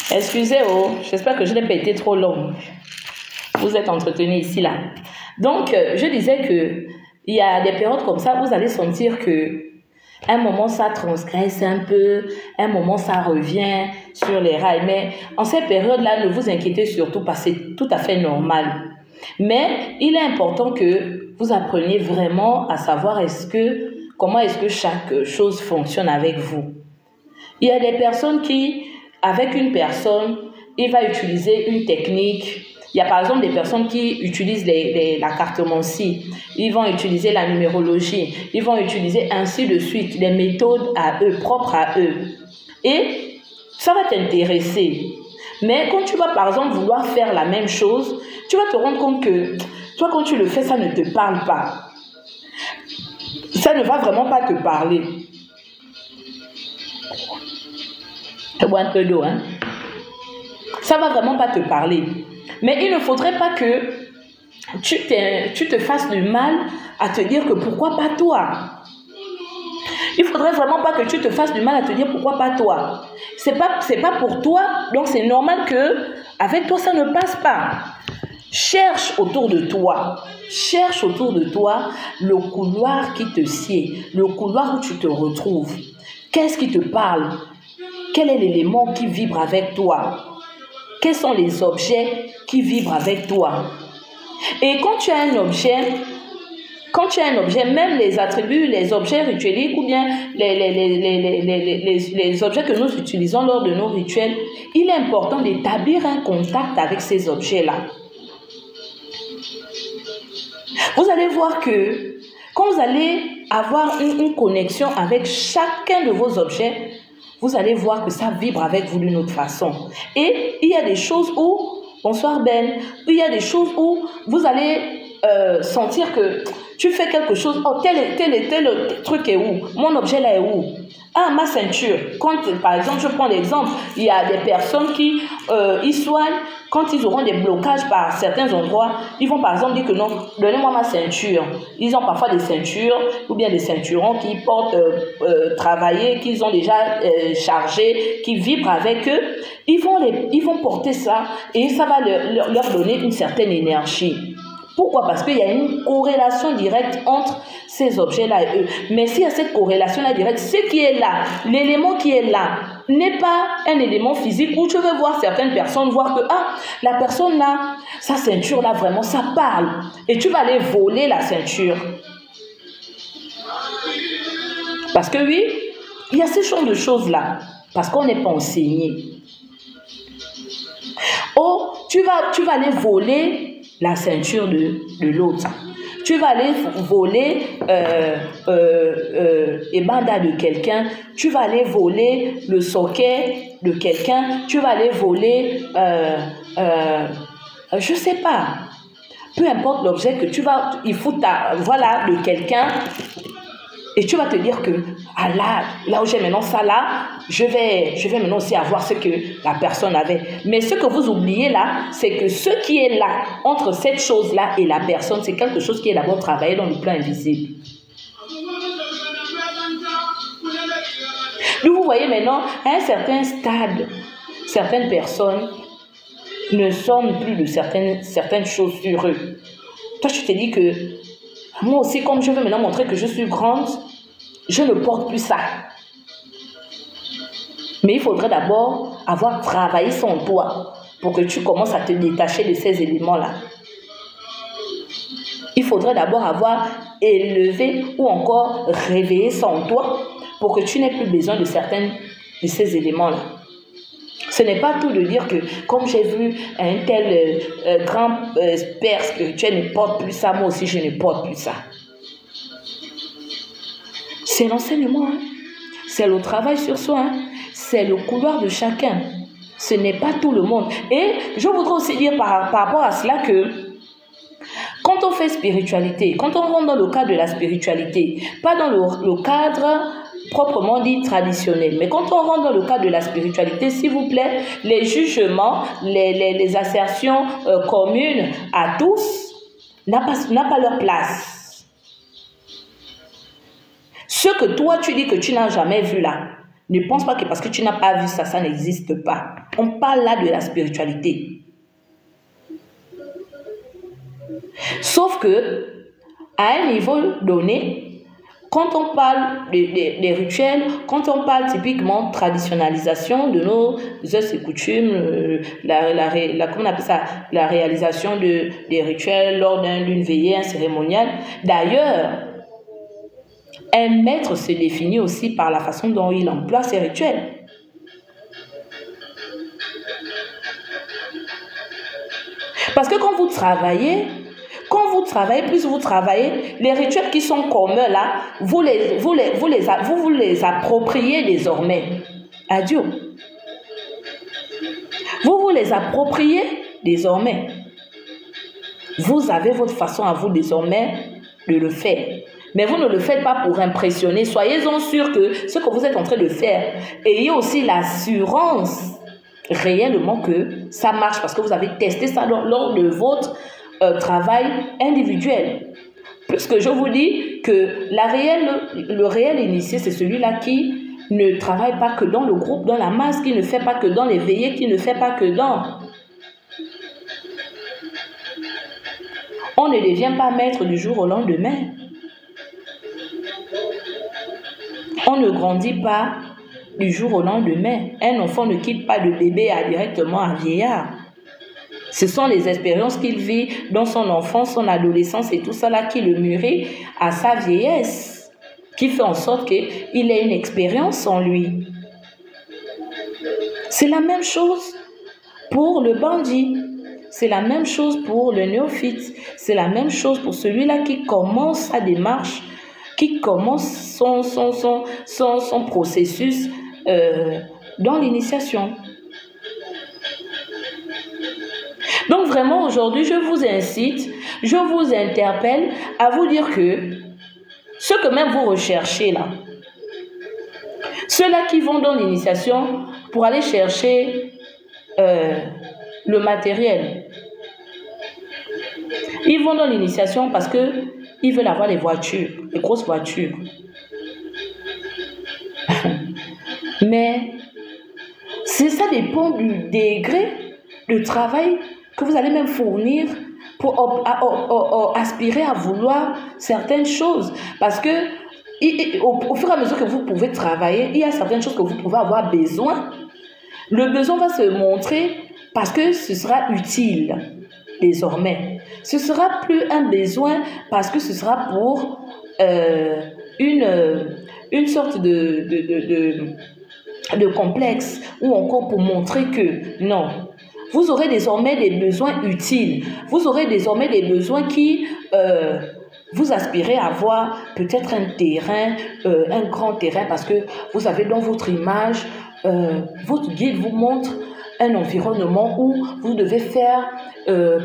Excusez, j'espère que je n'ai pas été trop longue. Vous êtes entretenus ici, là. Donc, je disais que il y a des périodes comme ça, vous allez sentir que un moment, ça transgresse un peu, un moment, ça revient sur les rails. Mais en cette période-là, ne vous inquiétez surtout pas, c'est tout à fait normal. Mais il est important que vous appreniez vraiment à savoir comment est-ce que chaque chose fonctionne avec vous. Il y a des personnes qui, avec une personne, il va utiliser une technique. Il y a par exemple des personnes qui utilisent la cartomancie, ils vont utiliser la numérologie, ils vont utiliser ainsi de suite, des méthodes à eux, propres à eux. Et ça va t'intéresser. Mais quand tu vas par exemple vouloir faire la même chose, tu vas te rendre compte que toi quand tu le fais, ça ne te parle pas. Ça ne va vraiment pas te parler. Je bois un peu d'eau, hein. Ça va vraiment pas te parler. Mais il ne faudrait pas que tu te fasses du mal à te dire que pourquoi pas toi. Il faudrait vraiment pas que tu te fasses du mal à te dire pourquoi pas toi. C'est pas pour toi, donc c'est normal que avec toi ça ne passe pas. Cherche autour de toi. Cherche autour de toi le couloir qui te sied, le couloir où tu te retrouves. Qu'est-ce qui te parle? Quel est l'élément qui vibre avec toi? Quels sont les objets qui vibrent avec toi? Et quand tu as un objet, même les attributs, les objets ritueliques ou bien les objets que nous utilisons lors de nos rituels, il est important d'établir un contact avec ces objets-là. Vous allez voir que quand vous allez avoir une connexion avec chacun de vos objets, vous allez voir que ça vibre avec vous d'une autre façon. Et il y a des choses où, bonsoir Ben, il y a des choses où vous allez sentir que tu fais quelque chose, oh tel truc est où? Mon objet là est où? Ah, ma ceinture. Quand, par exemple, je prends l'exemple, il y a des personnes qui ils soignent, quand ils auront des blocages par certains endroits, ils vont par exemple dire que non, donnez-moi ma ceinture. Ils ont parfois des ceintures ou bien des ceinturons qui portent travailler, qu'ils ont déjà chargés, qui vibrent avec eux. Ils vont porter ça et ça va leur donner une certaine énergie. Pourquoi? Parce qu'il y a une corrélation directe entre ces objets-là et eux. Mais s'il y a cette corrélation-là directe, ce qui est là, l'élément qui est là, n'est pas un élément physique où tu veux voir certaines personnes, voir que la personne là, sa ceinture là, vraiment, ça parle. Et tu vas aller voler la ceinture. Parce que oui, il y a ce genre de choses-là. Parce qu'on n'est pas enseigné. Oh, tu vas aller voler la ceinture de l'autre. Tu vas aller voler les bandas de quelqu'un. Tu vas aller voler le socket de quelqu'un. Tu vas aller voler, je sais pas. Peu importe l'objet que tu vas, il faut voilà, de quelqu'un. Et tu vas te dire que, ah là où j'ai maintenant ça là, je vais maintenant aussi avoir ce que la personne avait. Mais ce que vous oubliez là, c'est que ce qui est là, entre cette chose-là et la personne, c'est quelque chose qui est d'abord travaillé dans le plan invisible. Donc vous voyez maintenant, à un certain stade, certaines personnes ne sortent plus de certaines choses sur eux. Toi, tu te dis que, moi aussi, comme je veux maintenant montrer que je suis grande, je ne porte plus ça. Mais il faudrait d'abord avoir travaillé son toi pour que tu commences à te détacher de ces éléments-là. Il faudrait d'abord avoir élevé ou encore réveillé son toi pour que tu n'aies plus besoin de certains de ces éléments-là. Ce n'est pas tout de dire que, comme j'ai vu un tel grand père spirituel ne porte plus ça, moi aussi je ne porte plus ça. C'est l'enseignement, hein? C'est le travail sur soi, hein? C'est le couloir de chacun. Ce n'est pas tout le monde. Et je voudrais aussi dire par rapport à cela que quand on fait spiritualité, quand on rentre dans le cadre de la spiritualité, pas dans le cadre proprement dit traditionnel, mais quand on rentre dans le cadre de la spiritualité, s'il vous plaît, les jugements, les assertions communes à tous n'a pas leur place. Ce que toi tu dis que tu n'as jamais vu là, ne pense pas que parce que tu n'as pas vu ça, ça n'existe pas. On parle là de la spiritualité. Sauf que, à un niveau donné, quand on parle des rituels, quand on parle typiquement traditionnalisation de nos us et coutumes, comment on appelle ça, la réalisation des rituels lors d'une veillée, un cérémonial. D'ailleurs, un maître se définit aussi par la façon dont il emploie ses rituels. Parce que quand vous travaillez, plus vous travaillez, les rituels qui sont communs là, vous les appropriez désormais. Adieu. Vous les appropriez désormais. Vous avez votre façon à vous désormais de le faire. Mais vous ne le faites pas pour impressionner. Soyez-en sûrs que ce que vous êtes en train de faire, ayez aussi l'assurance réellement que ça marche parce que vous avez testé ça lors de votre travail individuel. Puisque je vous dis que le réel initié, c'est celui-là qui ne travaille pas que dans le groupe, dans la masse, qui ne fait pas que dans les veillées, qui ne fait pas que dans... On ne devient pas maître du jour au lendemain. On ne grandit pas du jour au lendemain. Un enfant ne quitte pas de bébé directement à vieillard. Ce sont les expériences qu'il vit dans son enfance, son adolescence et tout ça là qui le mûrit à sa vieillesse, qui fait en sorte qu'il ait une expérience en lui. C'est la même chose pour le bandit. C'est la même chose pour le néophyte. C'est la même chose pour celui-là qui commence sa démarche, qui commence son processus dans l'initiation. Donc vraiment aujourd'hui, je vous incite, je vous interpelle à vous dire que ce que même vous recherchez là, ceux-là qui vont dans l'initiation pour aller chercher le matériel, ils vont dans l'initiation parce qu'ils veulent avoir les voitures, les grosses voitures. Mais ça dépend du degré de travail que vous allez même fournir pour aspirer à vouloir certaines choses. Parce que au fur et à mesure que vous pouvez travailler, il y a certaines choses que vous pouvez avoir besoin. Le besoin va se montrer parce que ce sera utile désormais. Ce ne sera plus un besoin parce que ce sera pour une sorte de complexe ou encore pour montrer que non. Vous aurez désormais des besoins utiles. Vous aurez désormais des besoins qui vous aspirez à avoir peut-être un terrain, un grand terrain, parce que vous avez dans votre image, votre guide vous montre un environnement où vous devez faire,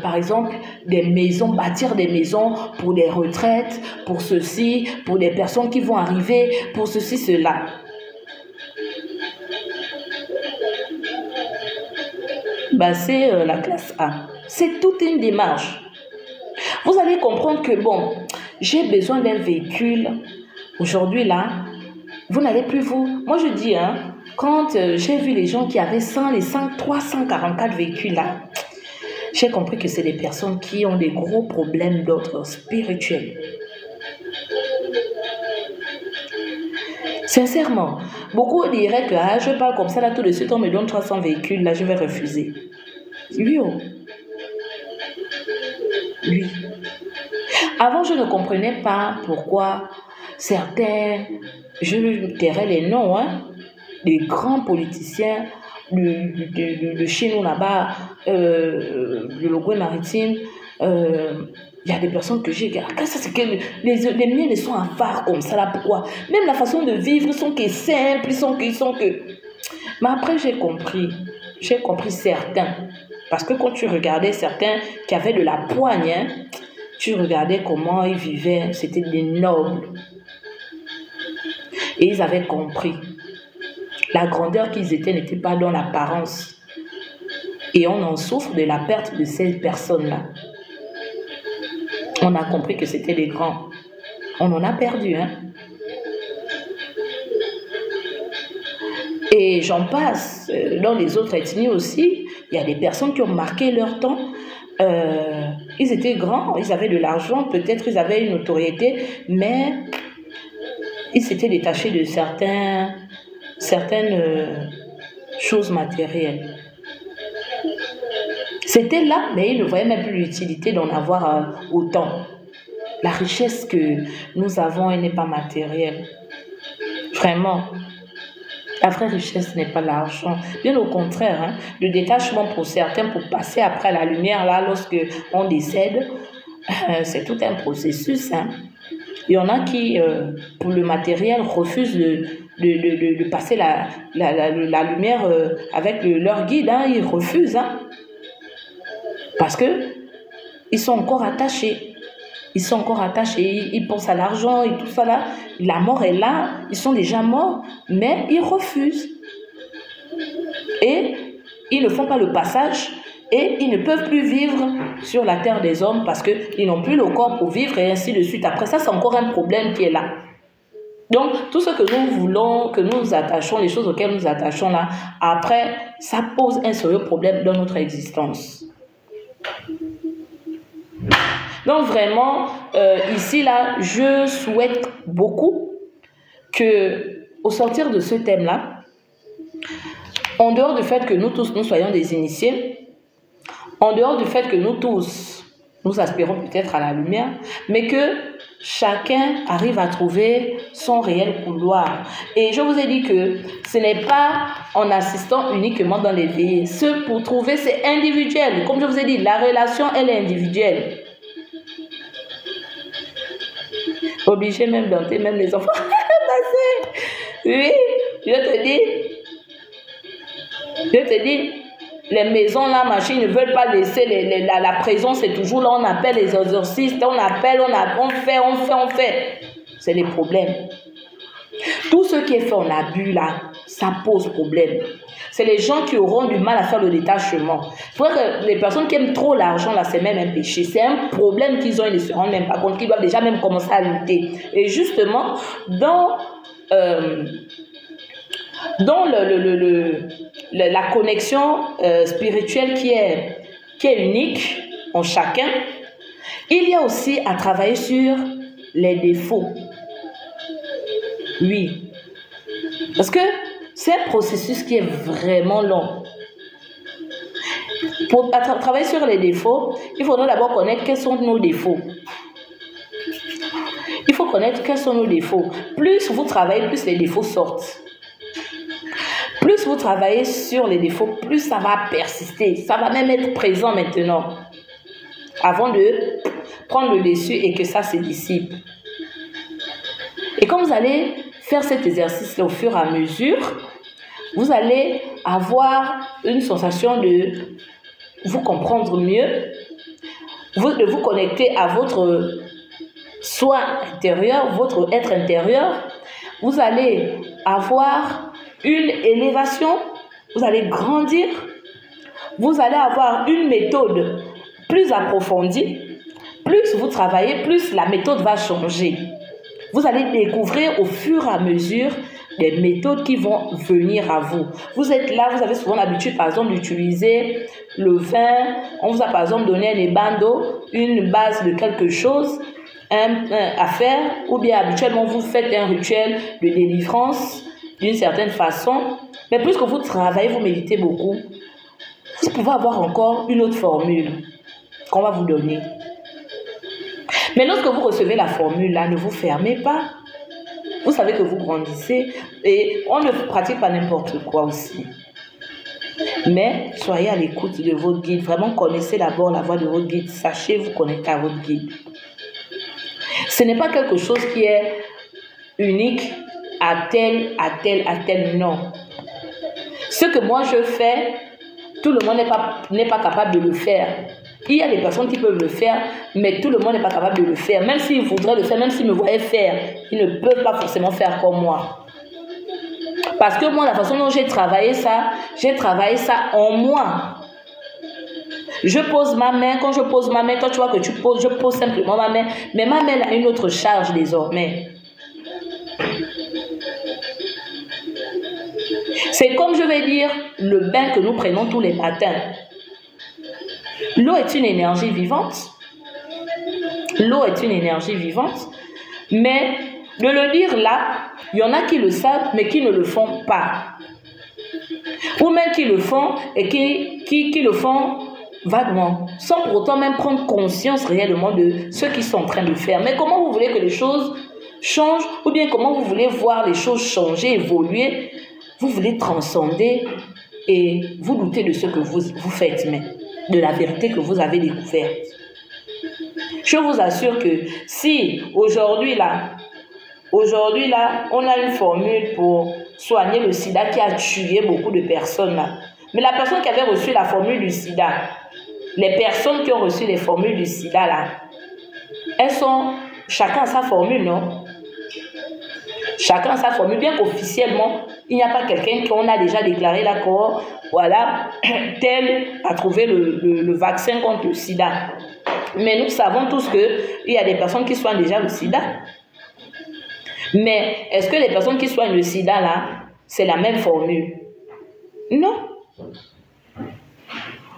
par exemple, des maisons, bâtir des maisons pour des retraites, pour ceci, pour des personnes qui vont arriver, pour ceci, cela. Ben, c'est la classe A. C'est toute une démarche. Vous allez comprendre que, bon, j'ai besoin d'un véhicule. Aujourd'hui, là, vous n'allez plus vous... Moi, je dis, hein, quand j'ai vu les gens qui avaient 344 véhicules, là, j'ai compris que c'est des personnes qui ont des gros problèmes d'ordre spirituel. Sincèrement, beaucoup diraient que je parle comme ça, là, tout de suite, on me donne 300 véhicules, là, je vais refuser. Oui, oh. Oui. Avant, je ne comprenais pas pourquoi certains, je tairai les noms, hein, des grands politiciens de chez nous là-bas, le Logoué maritime, il y a des personnes que j'ai dit, ça c'est que les miens ils sont avares comme ça là, pourquoi? Même la façon de vivre, ils sont que simples, ils sont que... Mais après j'ai compris certains. Parce que quand tu regardais certains qui avaient de la poigne, hein, tu regardais comment ils vivaient, c'était des nobles. Et ils avaient compris. La grandeur qu'ils étaient n'était pas dans l'apparence. Et on en souffre de la perte de ces personnes-là. On a compris que c'était des grands. On en a perdu, hein. Et j'en passe. Dans les autres ethnies aussi, il y a des personnes qui ont marqué leur temps. Ils étaient grands, ils avaient de l'argent, peut-être ils avaient une notoriété, mais ils s'étaient détachés de certaines choses matérielles. C'était là, mais ils ne voyaient même plus l'utilité d'en avoir autant. La richesse que nous avons, elle n'est pas matérielle. Vraiment. La vraie richesse n'est pas l'argent. Bien au contraire, hein, le détachement pour certains, pour passer après la lumière, là, lorsque on décède, c'est tout un processus. Hein. Il y en a qui, pour le matériel, refusent de passer la lumière avec leur guide. Hein, ils refusent. Hein, parce qu'ils sont encore attachés. Ils sont encore attachés, ils pensent à l'argent et tout ça là. La mort est là, ils sont déjà morts, mais ils refusent. Et ils ne font pas le passage et ils ne peuvent plus vivre sur la terre des hommes parce qu'ils n'ont plus le corps pour vivre et ainsi de suite. Après ça, c'est encore un problème qui est là. Donc, tout ce que nous voulons, que nous nous attachons, les choses auxquelles nous nous attachons là, après, ça pose un sérieux problème dans notre existence. Donc vraiment, ici, là, je souhaite beaucoup que, au sortir de ce thème-là, en dehors du fait que nous tous, nous soyons des initiés, En dehors du fait que nous tous, nous aspirons peut-être à la lumière, mais que chacun arrive à trouver son réel couloir. Et je vous ai dit que ce n'est pas en assistant uniquement dans les veillées. Ce pour trouver, c'est individuel. Comme je vous ai dit, la relation, elle est individuelle. Obligé même d'entrer, même les enfants. Oui, je te dis, les maisons là, machine, ne veulent pas laisser la prison, c'est toujours là, on appelle les exorcistes, on appelle, on fait. C'est les problèmes. Tout ce qui est fait en abus là, ça pose problème. C'est les gens qui auront du mal à faire le détachement. Il faut que les personnes qui aiment trop l'argent là, c'est même un péché. C'est un problème qu'ils ont, ils ne se rendent même pas compte, qu'ils doivent déjà même commencer à lutter. Et justement, dans la connexion spirituelle qui est unique en chacun, il y a aussi à travailler sur les défauts. Oui. Parce que c'est un processus qui est vraiment long. Pour travailler sur les défauts, il faudra d'abord connaître quels sont nos défauts. Il faut connaître quels sont nos défauts. Plus vous travaillez, plus les défauts sortent. Plus vous travaillez sur les défauts, plus ça va persister. Ça va même être présent maintenant. Avant de prendre le dessus et que ça se dissipe. Et quand vous allez faire cet exercice au fur et à mesure, vous allez avoir une sensation de vous comprendre mieux, de vous connecter à votre soi intérieur, votre être intérieur. Vous allez avoir une élévation, vous allez grandir, vous allez avoir une méthode plus approfondie. Plus vous travaillez, plus la méthode va changer. Vous allez découvrir au fur et à mesure des méthodes qui vont venir à vous. Vous êtes là, vous avez souvent l'habitude, par exemple, d'utiliser le vin. On vous a, par exemple, donné un ébando, une base de quelque chose à faire, ou bien habituellement, vous faites un rituel de délivrance d'une certaine façon. Mais plus que vous travaillez, vous méditez beaucoup, vous pouvez avoir encore une autre formule qu'on va vous donner. Mais lorsque vous recevez la formule, là, ne vous fermez pas. Vous savez que vous grandissez et on ne pratique pas n'importe quoi aussi. Mais soyez à l'écoute de votre guide. Vraiment, connaissez d'abord la voix de votre guide. Sachez vous connecter à votre guide. Ce n'est pas quelque chose qui est unique à tel, non. Ce que moi je fais, tout le monde n'est pas capable de le faire. Il y a des personnes qui peuvent le faire, mais tout le monde n'est pas capable de le faire. Même s'ils voudraient le faire, même s'ils me voyaient faire, ils ne peuvent pas forcément faire comme moi. Parce que moi, la façon dont j'ai travaillé ça en moi. Je pose ma main, quand je pose ma main, toi tu vois que tu poses, je pose simplement ma main, mais ma main a une autre charge désormais. C'est comme je vais dire, le bain que nous prenons tous les matins. L'eau est une énergie vivante. L'eau est une énergie vivante. Mais de le dire là, il y en a qui le savent, mais qui ne le font pas. Ou même qui le font et qui le font vaguement, sans pour autant même prendre conscience réellement de ce qu'ils sont en train de faire. Mais comment vous voulez que les choses changent, ou bien comment vous voulez voir les choses changer, évoluer? Vous voulez transcender et vous doutez de ce que vous faites, mais de la vérité que vous avez découverte. Je vous assure que si aujourd'hui là, on a une formule pour soigner le sida qui a tué beaucoup de personnes là, mais la personne qui avait reçu la formule du sida, les personnes qui ont reçu les formules du sida là, elles sont chacun a sa formule, non? Chacun a sa formule, bien qu'officiellement, il n'y a pas quelqu'un qu'on a déjà déclaré d'accord, voilà, tel a trouvé le vaccin contre le sida. Mais nous savons tous qu'il y a des personnes qui soignent déjà le sida. Mais est-ce que les personnes qui soignent le sida, là, c'est la même formule? Non.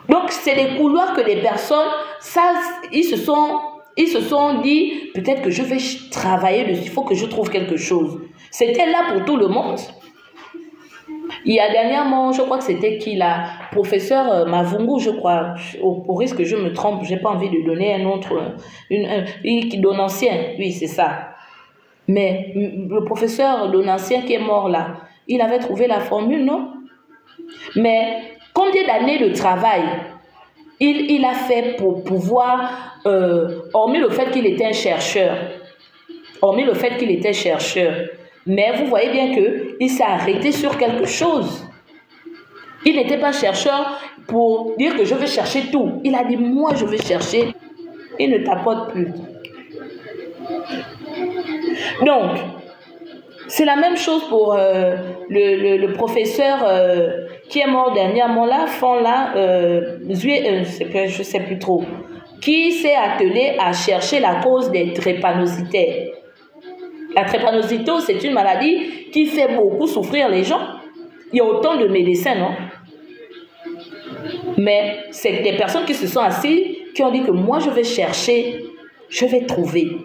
Donc, c'est des couloirs que les personnes, ça, ils se sont dit, peut-être que je vais travailler dessus, il faut que je trouve quelque chose. C'était là pour tout le monde. Il y a dernièrement, je crois que c'était qui là, professeur Mavungu, je crois, au risque que je me trompe, je n'ai pas envie de donner un autre, qui Donancien, oui c'est ça. Mais le professeur Donancien qui est mort là, il avait trouvé la formule, non? Mais combien d'années de travail il a fait pour pouvoir, hormis le fait qu'il était un chercheur, mais vous voyez bien qu'il s'est arrêté sur quelque chose. Il n'était pas chercheur pour dire que je vais chercher tout. Il a dit, moi je vais chercher. Il ne tapote plus. Donc, c'est la même chose pour le professeur qui est mort dernièrement là, je ne sais plus trop, qui s'est attelé à chercher la cause des drépanocytaires. La drépanocytose, c'est une maladie qui fait beaucoup souffrir les gens. Il y a autant de médecins, non? Mais c'est des personnes qui se sont assises, qui ont dit que moi je vais chercher, je vais trouver.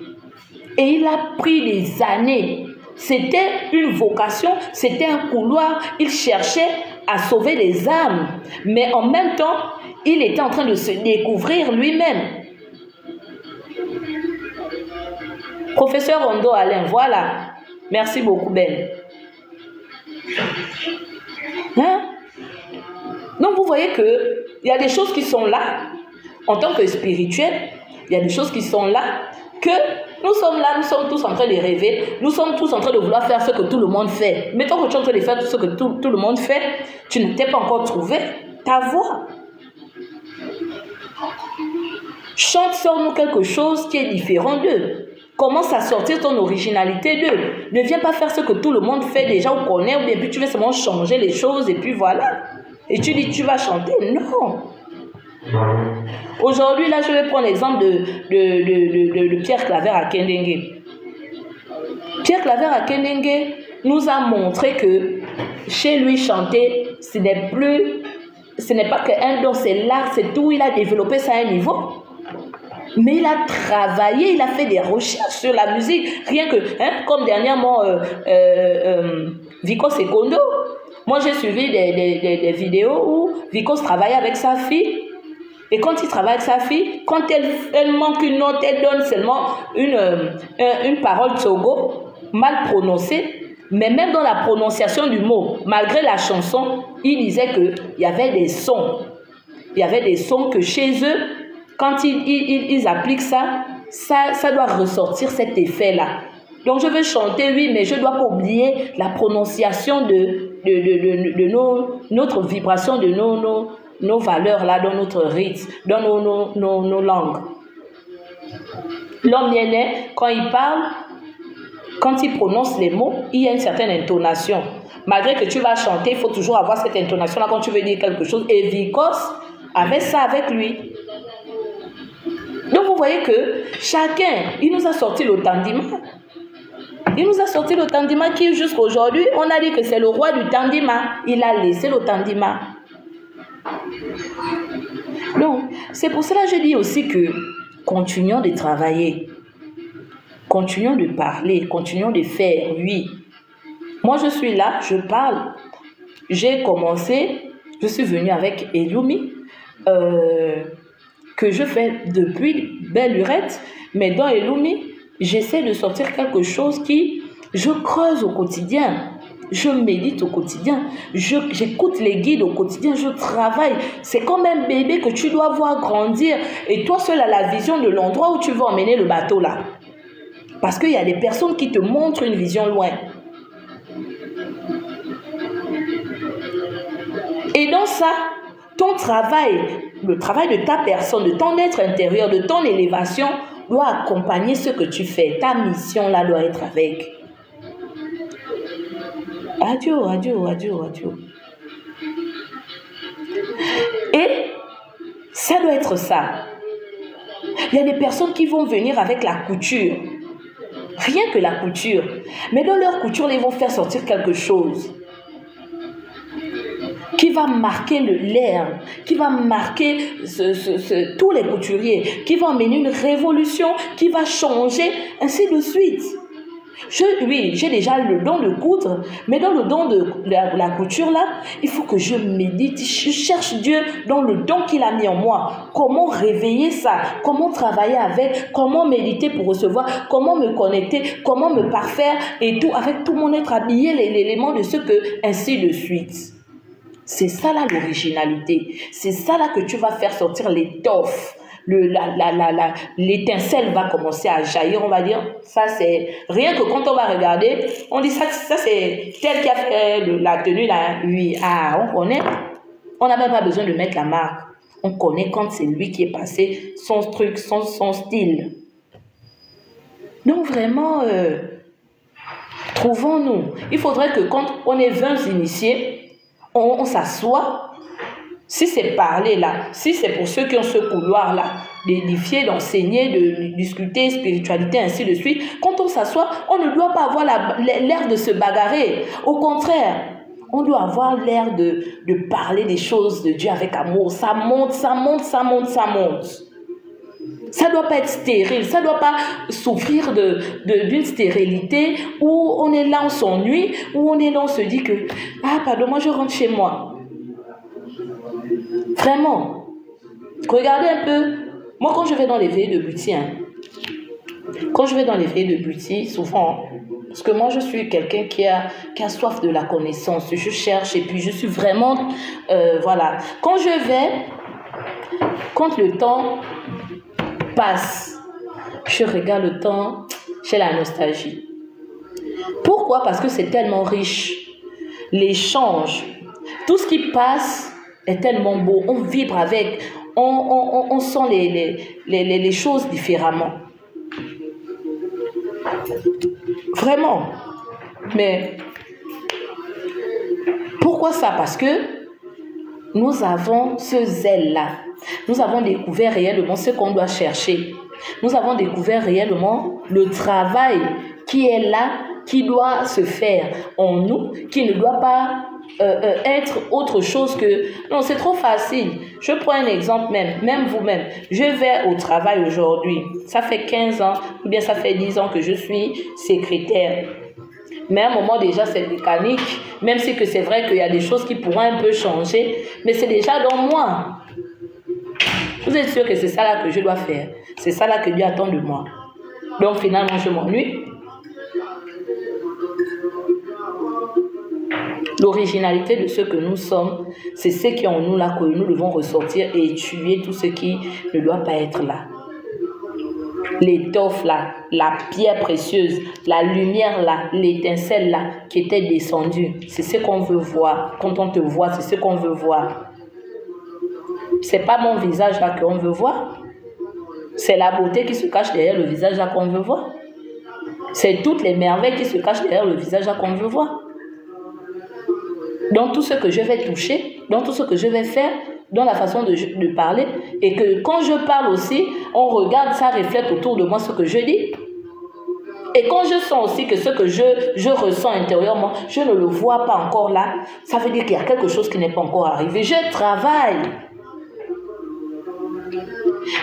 Et il a pris des années. C'était une vocation, c'était un couloir. Il cherchait à sauver les âmes. Mais en même temps, il était en train de se découvrir lui-même. Professeur Rondo Alain, voilà. Merci beaucoup, Ben. Hein? Donc, vous voyez qu'il y a des choses qui sont là, en tant que spirituels, il y a des choses qui sont là, que nous sommes là, nous sommes tous en train de rêver, nous sommes tous en train de vouloir faire ce que tout le monde fait. Mais tant que tu es en train de faire ce que tout le monde fait, tu ne t'es pas encore trouvé ta voix. Chante, sors-nous quelque chose qui est différent d'eux. Commence à sortir ton originalité d'eux. Ne viens pas faire ce que tout le monde fait déjà ou connaît, ou bien puis tu veux seulement changer les choses et puis voilà. Et tu dis tu vas chanter. Non. Aujourd'hui, là, je vais prendre l'exemple de Pierre Claver à Kendenge. Pierre Claver à Kendenge nous a montré que chez lui, chanter, ce n'est pas qu'un don, c'est l'art, c'est tout. Il a développé ça à un niveau. Mais il a travaillé, il a fait des recherches sur la musique. Rien que, comme dernièrement, Vicos Secondo. Moi, j'ai suivi des vidéos où Vicos travaillait avec sa fille. Et quand il travaille avec sa fille, quand elle manque une note, elle donne seulement une parole Togo, mal prononcée. Mais même dans la prononciation du mot, malgré la chanson, il disait qu'il y avait des sons. Il y avait des sons que chez eux, quand ils appliquent ça doit ressortir cet effet-là. Donc je veux chanter, oui, mais je ne dois pas oublier la prononciation de notre vibration, de nos valeurs, là, dans notre rythme, dans nos langues. L'homme né, quand il parle, quand il prononce les mots, il y a une certaine intonation. Malgré que tu vas chanter, il faut toujours avoir cette intonation-là quand tu veux dire quelque chose. Et Vicos avait ça avec lui. Donc vous voyez que chacun, il nous a sorti le tandima. Il nous a sorti le tandima qui jusqu'à aujourd'hui, on a dit que c'est le roi du tandima. Il a laissé le tandima. Donc, c'est pour cela que je dis aussi que continuons de travailler. Continuons de parler, continuons de faire, oui. Moi, je suis là, je parle. J'ai commencé, je suis venue avec Elioumi, que je fais depuis belle lurette, mais dans Elioumi, j'essaie de sortir quelque chose qui, je creuse au quotidien. Je médite au quotidien, j'écoute les guides au quotidien, je travaille. C'est comme un bébé que tu dois voir grandir. Et toi seul as la vision de l'endroit où tu veux emmener le bateau là. Parce qu'il y a des personnes qui te montrent une vision loin. Et dans ça, ton travail, le travail de ta personne, de ton être intérieur, de ton élévation, doit accompagner ce que tu fais. Ta mission là doit être avec. Adieu. Et ça doit être ça. Il y a des personnes qui vont venir avec la couture. Rien que la couture. Mais dans leur couture, ils vont faire sortir quelque chose qui va marquer l'air, qui va marquer tous les couturiers, qui va amener une révolution, qui va changer, ainsi de suite. Oui, j'ai déjà le don de coudre, mais dans le don de la couture, là, il faut que je médite, je cherche Dieu dans le don qu'il a mis en moi. Comment réveiller ça? Comment travailler avec? Comment méditer pour recevoir? Comment me connecter? Comment me parfaire? Et tout, avec tout mon être habillé, l'élément de ce que, ainsi de suite. C'est ça là l'originalité. C'est ça là que tu vas faire sortir l'étoffe. L'étincelle va commencer à jaillir, on va dire. Ça c'est rien que quand on va regarder, on dit ça c'est tel qui a fait la tenue là. Oui, on connaît. On n'a même pas besoin de mettre la marque. On connaît quand c'est lui qui est passé, son truc, son style. Donc vraiment, trouvons-nous. Il faudrait que quand on est 20 initiés, on s'assoit. Si c'est parler là, si c'est pour ceux qui ont ce couloir là, d'édifier, d'enseigner, de discuter spiritualité, ainsi de suite, quand on s'assoit, on ne doit pas avoir l'air de se bagarrer. Au contraire, on doit avoir l'air de parler des choses de Dieu avec amour. Ça monte, ça monte, ça monte, ça monte. Ça ne doit pas être stérile, ça ne doit pas souffrir d'une stérilité où on est là, on s'ennuie, où on est là, on se dit que « Ah, pardon, moi je rentre chez moi. » Vraiment. Regardez un peu. Moi, quand je vais dans les veillées de Buti, quand je vais dans les veillées de Buti, souvent, parce que moi, je suis quelqu'un qui a soif de la connaissance. Je cherche et puis je suis vraiment... voilà. Quand je vais, quand le temps passe, je regarde le temps, j'ai la nostalgie. Pourquoi? Parce que c'est tellement riche. L'échange, tout ce qui passe est tellement beau. On vibre avec, on sent les choses différemment. Vraiment. Mais pourquoi ça? Parce que nous avons ce zèle-là. Nous avons découvert réellement ce qu'on doit chercher. Nous avons découvert réellement le travail qui est là, qui doit se faire en nous, qui ne doit pas être autre chose que... Non, c'est trop facile. Je prends un exemple même vous-même. Je vais au travail aujourd'hui. Ça fait 15 ans, ou bien ça fait 10 ans que je suis secrétaire. Mais à un moment déjà, c'est mécanique. Même si que c'est vrai qu'il y a des choses qui pourraient un peu changer. Mais c'est déjà dans moi. Vous êtes sûr que c'est ça là que je dois faire. C'est ça là que Dieu attend de moi. Donc finalement, je m'ennuie. L'originalité de ce que nous sommes, c'est ce qui est en nous là que nous devons ressortir et tuer tout ce qui ne doit pas être là. L'étoffe là, la pierre précieuse, la lumière là, l'étincelle là qui était descendue, c'est ce qu'on veut voir. Quand on te voit, c'est ce qu'on veut voir. C'est pas mon visage là qu'on veut voir. C'est la beauté qui se cache derrière le visage là qu'on veut voir. C'est toutes les merveilles qui se cachent derrière le visage là qu'on veut voir. Dans tout ce que je vais toucher, dans tout ce que je vais faire, dans la façon de parler, et que quand je parle aussi, on regarde, ça reflète autour de moi ce que je dis. Et quand je sens aussi que ce que je ressens intérieurement, je ne le vois pas encore là, ça veut dire qu'il y a quelque chose qui n'est pas encore arrivé. Je travaille.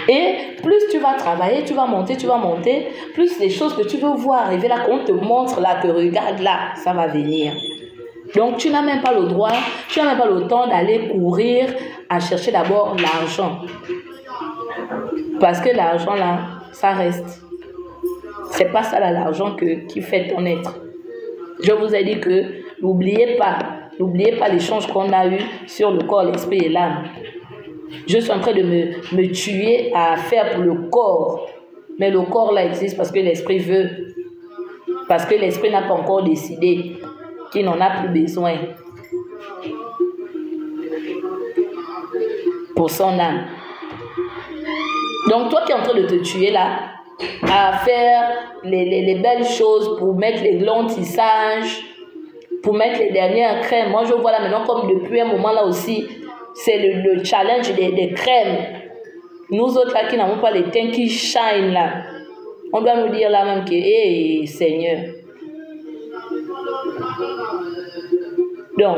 Et plus tu vas travailler, tu vas monter, plus les choses que tu veux voir arriver là, qu'on te montre là, que regarde là, ça va venir. Donc tu n'as même pas le droit, tu n'as même pas le temps d'aller courir à chercher d'abord l'argent. Parce que l'argent là, ça reste. C'est pas ça là l'argent qui fait ton être. Je vous ai dit que n'oubliez pas l'échange qu'on a eu sur le corps, l'esprit et l'âme. Je suis en train de me tuer à faire pour le corps. Mais le corps là existe parce que l'esprit veut. Parce que l'esprit n'a pas encore décidé qu'il n'en a plus besoin. Pour son âme. Donc toi qui es en train de te tuer là, à faire les belles choses pour mettre les longs tissages, pour mettre les dernières crèmes. Moi je vois là maintenant comme depuis un moment là aussi, c'est le challenge des crèmes. Nous autres là qui n'avons pas les teints qui shine là, on doit nous dire là même que, hé Seigneur. Donc,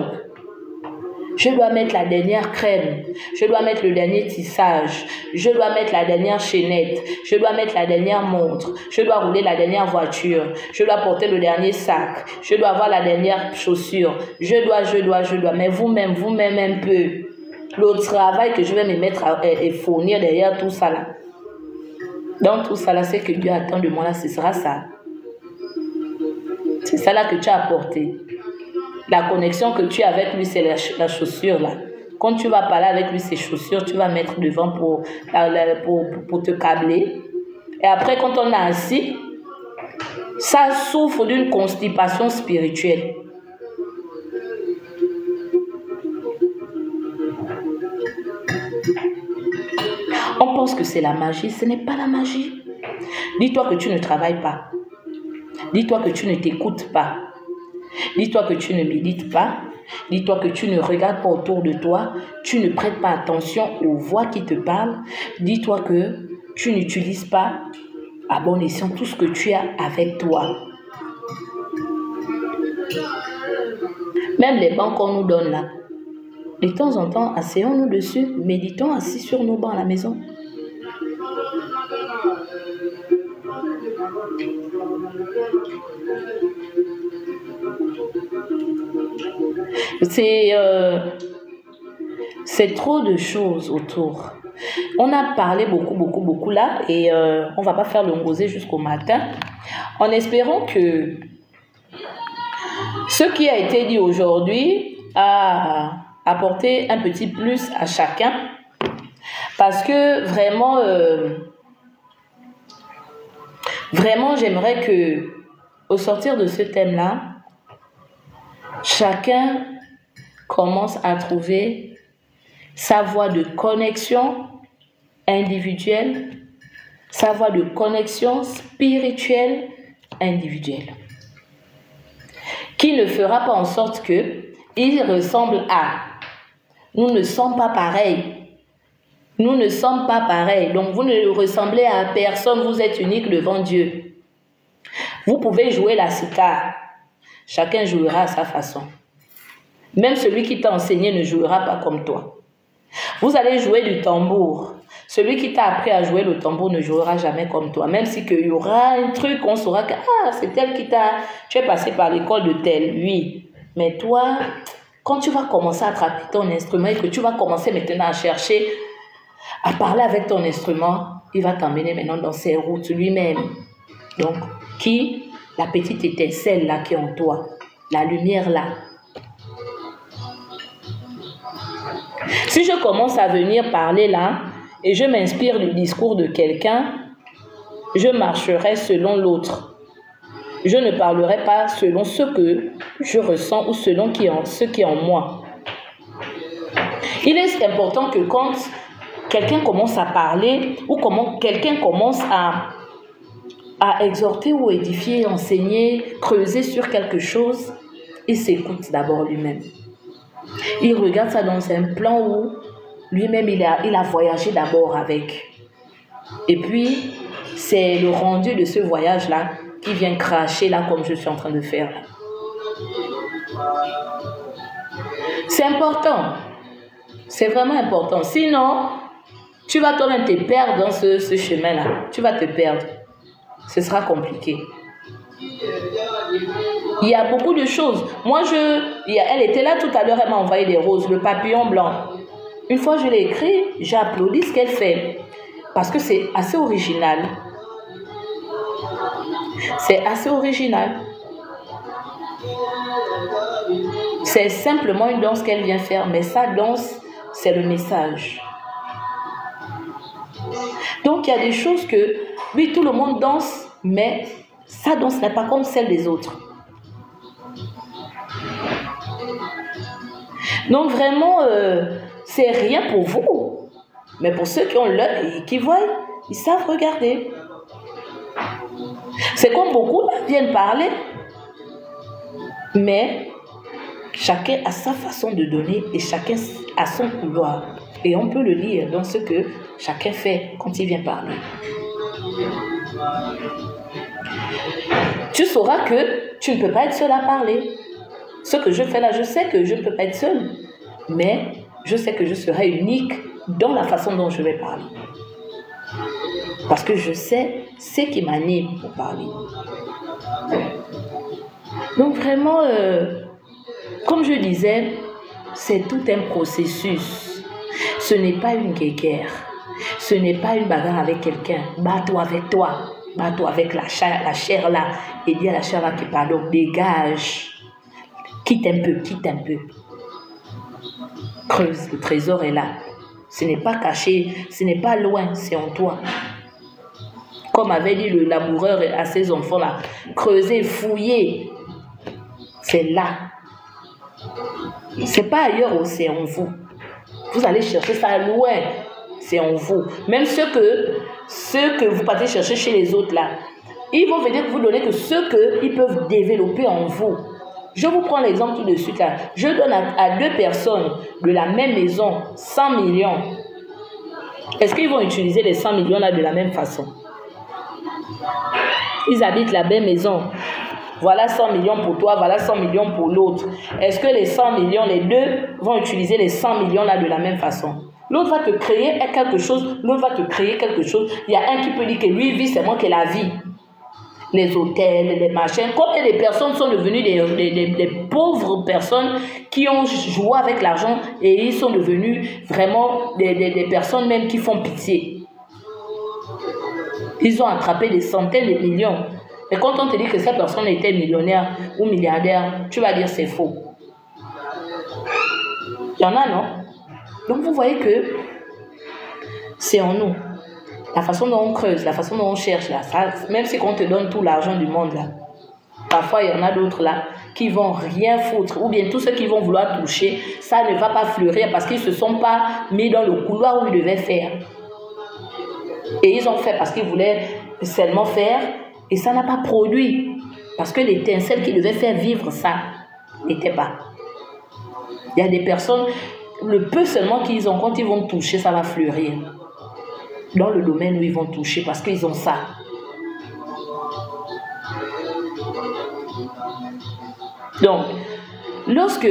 Je dois mettre la dernière crème. Je dois mettre le dernier tissage. Je dois mettre la dernière chaînette. Je dois mettre la dernière montre. Je dois rouler la dernière voiture. Je dois porter le dernier sac. Je dois avoir la dernière chaussure. Je dois. Mais vous-même un peu. Le travail que je vais me mettre et fournir derrière tout ça là. Dans tout ça là, c'est que Dieu attend de moi là, ce sera ça. C'est ça là que tu as apporté. La connexion que tu as avec lui, c'est la chaussure là. Quand tu vas parler avec lui, ces chaussures, tu vas mettre devant pour te câbler. Et après, quand on est assis, ça souffre d'une constipation spirituelle. On pense que c'est la magie. Ce n'est pas la magie. Dis-toi que tu ne travailles pas. Dis-toi que tu ne t'écoutes pas. Dis-toi que tu ne médites pas. Dis-toi que tu ne regardes pas autour de toi. Tu ne prêtes pas attention aux voix qui te parlent. Dis-toi que tu n'utilises pas à bon escient tout ce que tu as avec toi. Même les bancs qu'on nous donne là. De temps en temps, asseyons-nous dessus. Méditons assis sur nos bancs à la maison. C'est trop de choses autour. On a parlé beaucoup là et on va pas faire le ngosé jusqu'au matin en espérant que ce qui a été dit aujourd'hui a apporté un petit plus à chacun parce que vraiment j'aimerais que au sortir de ce thème-là, chacun commence à trouver sa voie de connexion individuelle, sa voie de connexion spirituelle individuelle, qui ne fera pas en sorte qu'il ressemble à. Nous ne sommes pas pareils. Nous ne sommes pas pareils. Donc vous ne ressemblez à personne, vous êtes unique devant Dieu. Vous pouvez jouer la cithare. Chacun jouera à sa façon. Même celui qui t'a enseigné ne jouera pas comme toi. Vous allez jouer du tambour. Celui qui t'a appris à jouer le tambour ne jouera jamais comme toi. Même si qu'il y aura un truc, on saura que c'est tel qui t'a... Tu es passé par l'école de tel, oui. Mais toi, quand tu vas commencer à attraper ton instrument et que tu vas commencer maintenant à chercher, à parler avec ton instrument, il va t'emmener maintenant dans ses routes lui-même. Donc, la petite étincelle là qui est en toi, la lumière là. Si je commence à venir parler là et je m'inspire du discours de quelqu'un, je marcherai selon l'autre. Je ne parlerai pas selon ce que je ressens ou selon ce qui est en moi. Il est important que quand quelqu'un commence à parler ou quelqu'un commence à exhorter ou édifier, enseigner, creuser sur quelque chose, il s'écoute d'abord lui-même. Il regarde ça dans un plan où lui-même il a voyagé d'abord avec. Et puis, c'est le rendu de ce voyage-là qui vient cracher là comme je suis en train de faire. C'est important. C'est vraiment important. Sinon, tu vas toi-même te perdre dans ce chemin-là. Tu vas te perdre. Ce sera compliqué. Il y a beaucoup de choses. Moi, elle était là tout à l'heure, elle m'a envoyé des roses, le papillon blanc. Une fois je l'ai écrit, j'ai applaudi ce qu'elle fait. Parce que c'est assez original. C'est assez original. C'est simplement une danse qu'elle vient faire, mais sa danse, c'est le message. Donc, il y a des choses que, oui, tout le monde danse, mais sa danse n'est pas comme celle des autres. Donc, vraiment, c'est rien pour vous. Mais pour ceux qui ont l'œil et qui voient, ils savent regarder. C'est comme beaucoup là viennent parler. Mais chacun a sa façon de donner et chacun a son couloir. Et on peut le lire dans ce que chacun fait quand il vient parler. Tu sauras que tu ne peux pas être seul à parler. Ce que je fais là, je sais que je ne peux pas être seul. Mais je sais que je serai unique dans la façon dont je vais parler. Parce que je sais ce qui m'anime pour parler. Donc vraiment, comme je disais, c'est tout un processus. Ce n'est pas une guéguerre. Ce n'est pas une bagarre avec quelqu'un. Bats-toi avec toi. Bats-toi avec la chair là. Et dis à la chair là qui pardon, dégage. Quitte un peu, quitte un peu. Creuse, le trésor est là. Ce n'est pas caché, ce n'est pas loin, c'est en toi. Comme avait dit le laboureur à ses enfants là, creusez, fouillez. C'est là. C'est pas ailleurs, c'est en vous. Vous allez chercher ça loin, c'est en vous. Même ce que vous partez chercher chez les autres là, ils vont venir vous donner que ce qu'ils peuvent développer en vous. Je vous prends l'exemple tout de suite là. Je donne à deux personnes de la même maison 100 millions. Est-ce qu'ils vont utiliser les 100 millions là de la même façon? Ils habitent la même maison. Voilà 100 millions pour toi, voilà 100 millions pour l'autre. Est-ce que les 100 millions, les deux vont utiliser les 100 millions là de la même façon? L'autre va te créer quelque chose, l'autre va te créer quelque chose. Il y a un qui peut dire que lui vit seulement que la vie. Les hôtels, les machins. Combien de personnes sont devenues des pauvres personnes qui ont joué avec l'argent et ils sont devenus vraiment des personnes même qui font pitié. Ils ont attrapé des centaines de millions. Et quand on te dit que cette personne était millionnaire ou milliardaire, tu vas dire c'est faux. Il y en a, non? Donc vous voyez que c'est en nous. La façon dont on creuse, la façon dont on cherche là, ça, même si on te donne tout l'argent du monde là, parfois il y en a d'autres là qui vont rien foutre, ou bien tous ceux qui vont vouloir toucher, ça ne va pas fleurir parce qu'ils ne se sont pas mis dans le couloir où ils devaient faire. Et ils ont fait parce qu'ils voulaient seulement faire, et ça n'a pas produit. Parce que l'étincelle qui devait faire vivre ça n'était pas. Il y a des personnes, le peu seulement qu'ils ont, quand ils vont toucher, ça va fleurir. Dans le domaine où ils vont toucher, parce qu'ils ont ça. Donc, lorsque,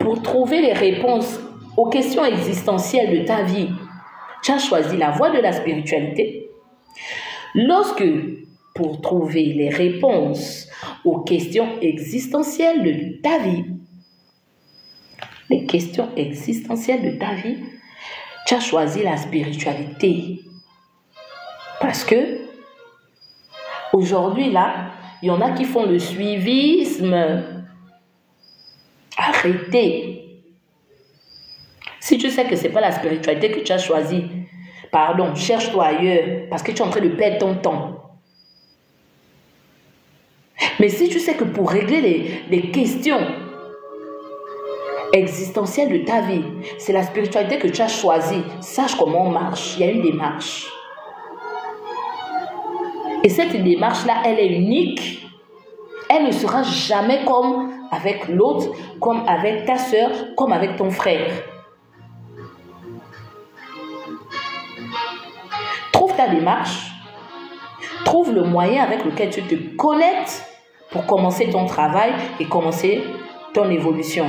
pour trouver les réponses aux questions existentielles de ta vie, tu as choisi la voie de la spiritualité, lorsque, pour trouver les réponses aux questions existentielles de ta vie, les questions existentielles de ta vie, tu as choisi la spiritualité. Parce que, aujourd'hui, là, il y en a qui font le suivisme. Arrêtez. Si tu sais que ce n'est pas la spiritualité que tu as choisie, pardon, cherche-toi ailleurs, parce que tu es en train de perdre ton temps. Mais si tu sais que pour régler les questions existentielle de ta vie, c'est la spiritualité que tu as choisie. Sache comment on marche. Il y a une démarche. Et cette démarche-là, elle est unique. Elle ne sera jamais comme avec l'autre, comme avec ta soeur, comme avec ton frère. Trouve ta démarche. Trouve le moyen avec lequel tu te connectes pour commencer ton travail et commencer ton évolution.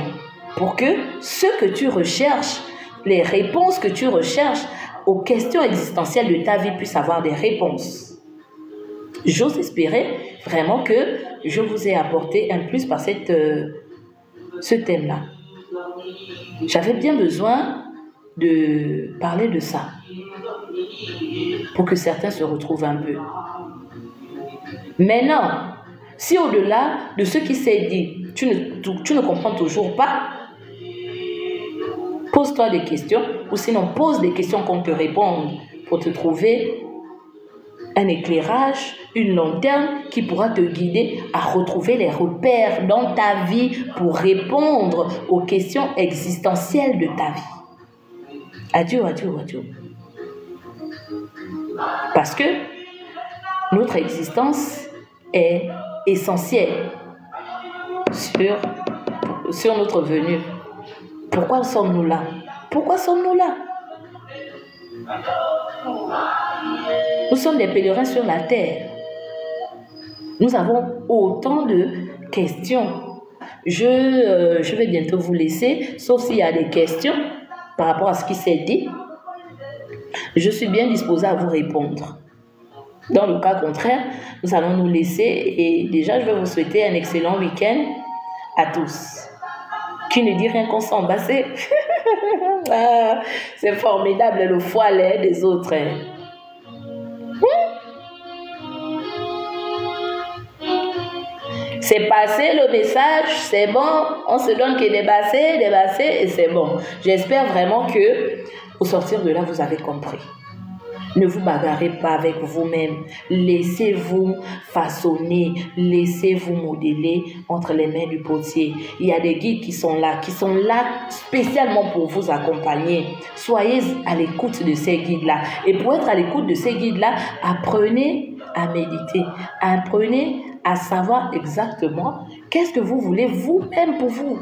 Pour que ce que tu recherches, les réponses que tu recherches aux questions existentielles de ta vie puissent avoir des réponses. J'ose espérer vraiment que je vous ai apporté un plus par ce thème-là. J'avais bien besoin de parler de ça pour que certains se retrouvent un peu. Maintenant, si au-delà de ce qui s'est dit, tu ne comprends toujours pas, pose-toi des questions ou sinon pose des questions qu'on te réponde pour te trouver un éclairage, une lanterne qui pourra te guider à retrouver les repères dans ta vie pour répondre aux questions existentielles de ta vie. Adieu, adieu, adieu. Parce que notre existence est essentielle sur notre venue. Pourquoi sommes-nous là? Pourquoi sommes-nous là? Nous sommes des pèlerins sur la terre. Nous avons autant de questions je vais bientôt vous laisser, sauf s'il y a des questions par rapport à ce qui s'est dit. Je suis bien disposée à vous répondre. Dans le cas contraire, nous allons nous laisser et déjà, je vais vous souhaiter un excellent week-end à tous. Qui ne dit rien qu'on s'embasse. Ah, c'est formidable le foie des autres. C'est passé le message, c'est bon, on se donne que des bassés et c'est bon. J'espère vraiment que au sortir de là, vous avez compris. Ne vous bagarrez pas avec vous-même. Laissez-vous façonner, laissez-vous modeler entre les mains du potier. Il y a des guides qui sont là spécialement pour vous accompagner. Soyez à l'écoute de ces guides-là. Et pour être à l'écoute de ces guides-là, apprenez à méditer. Apprenez à savoir exactement qu'est-ce que vous voulez vous-même pour vous.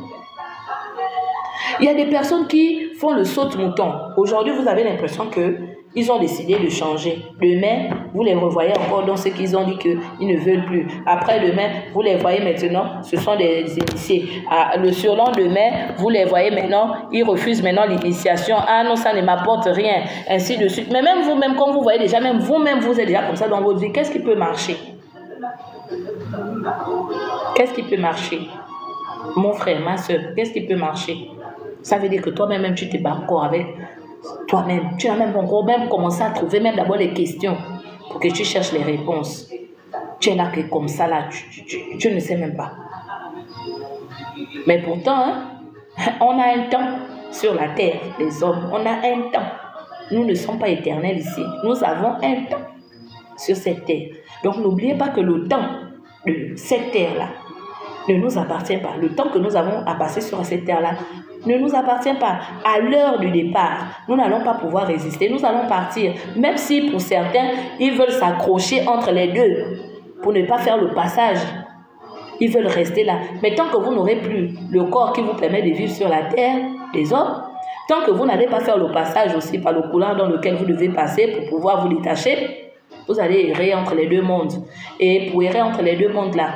Il y a des personnes qui font le saute-mouton. Aujourd'hui, vous avez l'impression qu'ils ont décidé de changer. Demain, vous les revoyez encore dans ce qu'ils ont dit qu'ils ne veulent plus. Après demain, vous les voyez maintenant, ce sont des initiés. Le surlendemain, vous les voyez maintenant, ils refusent maintenant l'initiation. Ah non, ça ne m'apporte rien, ainsi de suite. Mais même vous-même, comme vous voyez déjà, même vous-même, vous êtes déjà comme ça dans votre vie. Qu'est-ce qui peut marcher? Qu'est-ce qui peut marcher? Mon frère, ma soeur, qu'est-ce qui peut marcher? Ça veut dire que toi-même, tu te bats encore avec toi-même. Tu as même encore commencé à trouver même d'abord les questions pour que tu cherches les réponses. Tu es là que comme ça, là, tu ne sais même pas. Mais pourtant, on a un temps sur la terre, les hommes. On a un temps. Nous ne sommes pas éternels ici. Nous avons un temps sur cette terre. Donc, n'oubliez pas que le temps de cette terre-là ne nous appartient pas. Le temps que nous avons à passer sur cette terre-là ne nous appartient pas. À l'heure du départ, nous n'allons pas pouvoir résister. Nous allons partir. Même si pour certains, ils veulent s'accrocher entre les deux pour ne pas faire le passage. Ils veulent rester là. Mais tant que vous n'aurez plus le corps qui vous permet de vivre sur la terre, les hommes, tant que vous n'allez pas faire le passage aussi par le couloir dans lequel vous devez passer pour pouvoir vous détacher, vous allez errer entre les deux mondes. Et pour errer entre les deux mondes-là,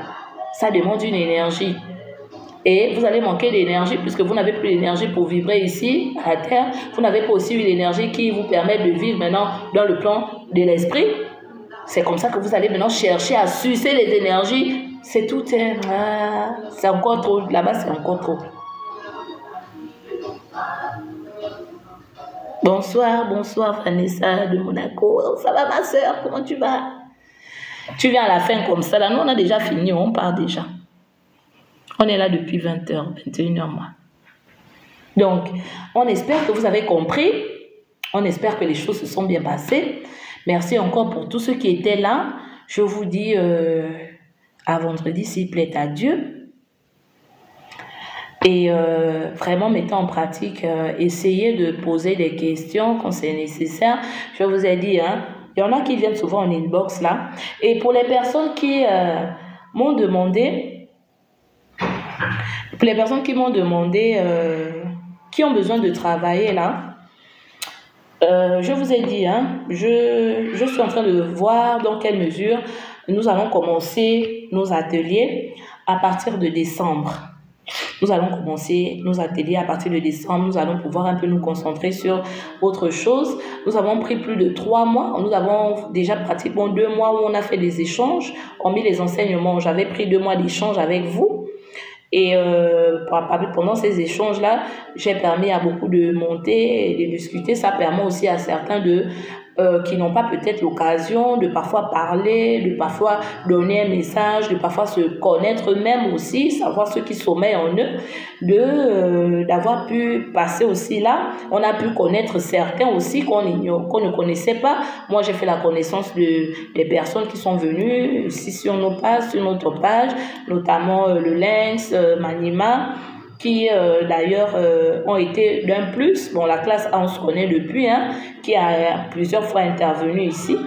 ça demande une énergie. Et vous allez manquer d'énergie puisque vous n'avez plus d'énergie pour vibrer ici, à la terre. Vous n'avez pas aussi une énergie qui vous permet de vivre maintenant dans le plan de l'esprit. C'est comme ça que vous allez maintenant chercher à sucer les énergies. C'est tout, c'est encore trop. Là-bas, c'est encore trop. Bonsoir Vanessa de Monaco. Ça va ma soeur, comment tu vas? Tu viens à la fin comme ça, là. Nous, on a déjà fini, on part déjà. On est là depuis 20h, 21h, moi. Donc, on espère que vous avez compris. On espère que les choses se sont bien passées. Merci encore pour tous ceux qui étaient là. Je vous dis à vendredi, s'il plaît à Dieu. Et vraiment, mettez en pratique, essayez de poser des questions quand c'est nécessaire. Je vous ai dit, il y en a qui viennent souvent en inbox là. Et pour les personnes qui m'ont demandé, qui ont besoin de travailler là, je vous ai dit, je suis en train de voir dans quelle mesure nous allons commencer nos ateliers à partir de décembre. Nous allons commencer nos ateliers à partir de décembre. Nous allons pouvoir un peu nous concentrer sur autre chose. Nous avons pris plus de 3 mois. Nous avons déjà pratiquement 2 mois où on a fait des échanges. Hormis les enseignements, j'avais pris 2 mois d'échange avec vous. Et pendant ces échanges-là, j'ai permis à beaucoup de monter et de discuter. Ça permet aussi à certains qui n'ont pas peut-être l'occasion de parfois parler, de parfois donner un message, de parfois se connaître eux-mêmes aussi, savoir ce qui sommeille en eux, d'avoir pu passer aussi là. On a pu connaître certains aussi qu'on ne connaissait pas. Moi, j'ai fait la connaissance des personnes qui sont venues ici sur notre page, notamment le Lynx, Manima, qui d'ailleurs ont été d'un plus. Bon, la classe A, on se connaît depuis, qui a plusieurs fois intervenu ici.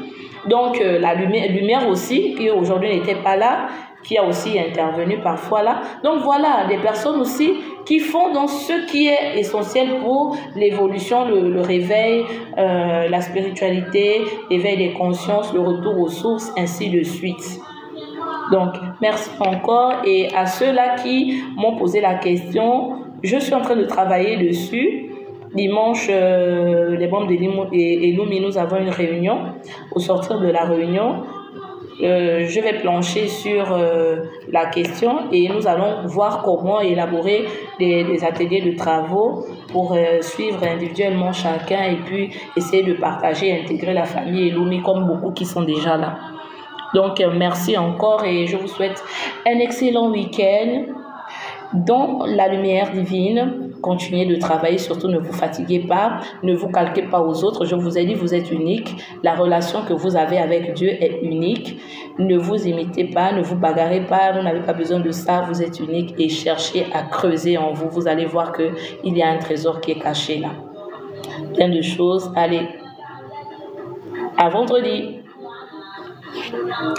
Donc, la lumière aussi, qui aujourd'hui n'était pas là, qui a aussi intervenu parfois là. Donc, voilà, des personnes aussi qui font dans ce qui est essentiel pour l'évolution, le réveil, la spiritualité, l'éveil des consciences, le retour aux sources, ainsi de suite. Donc, merci encore. Et à ceux-là qui m'ont posé la question, je suis en train de travailler dessus. Dimanche, les membres de Elumi, nous avons une réunion. Au sortir de la réunion, je vais plancher sur la question et nous allons voir comment élaborer des ateliers de travaux pour suivre individuellement chacun et puis essayer de partager, intégrer la famille Elumi comme beaucoup qui sont déjà là. Donc, merci encore et je vous souhaite un excellent week-end dans la lumière divine. Continuez de travailler, surtout ne vous fatiguez pas, ne vous calquez pas aux autres. Je vous ai dit, vous êtes unique. La relation que vous avez avec Dieu est unique. Ne vous imitez pas, ne vous bagarrez pas, vous n'avez pas besoin de ça, vous êtes unique et cherchez à creuser en vous. Vous allez voir qu'il y a un trésor qui est caché là. Plein de choses. Allez, à vendredi.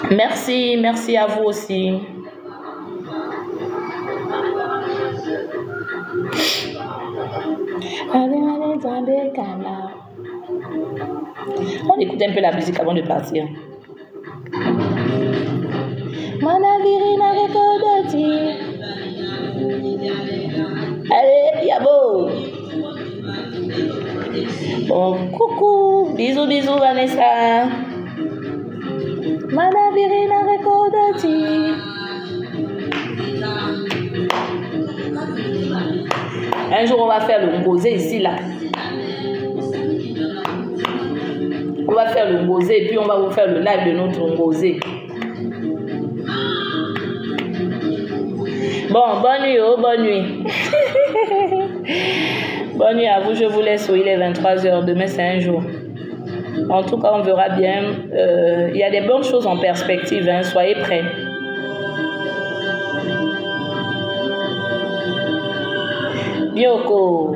Merci à vous aussi. On écoute un peu la musique avant de partir. Allez, Yabo. Bon, coucou. Bisous, Vanessa. Un jour, on va faire le ngosé ici, là. On va faire le ngosé et puis on va vous faire le live de notre ngosé. Bon, bonne nuit, bonne nuit. Bonne nuit à vous, je vous laisse. Il est 23h, demain c'est un jour. En tout cas, on verra bien. Il y a des bonnes choses en perspective, hein, soyez prêts. Bioko.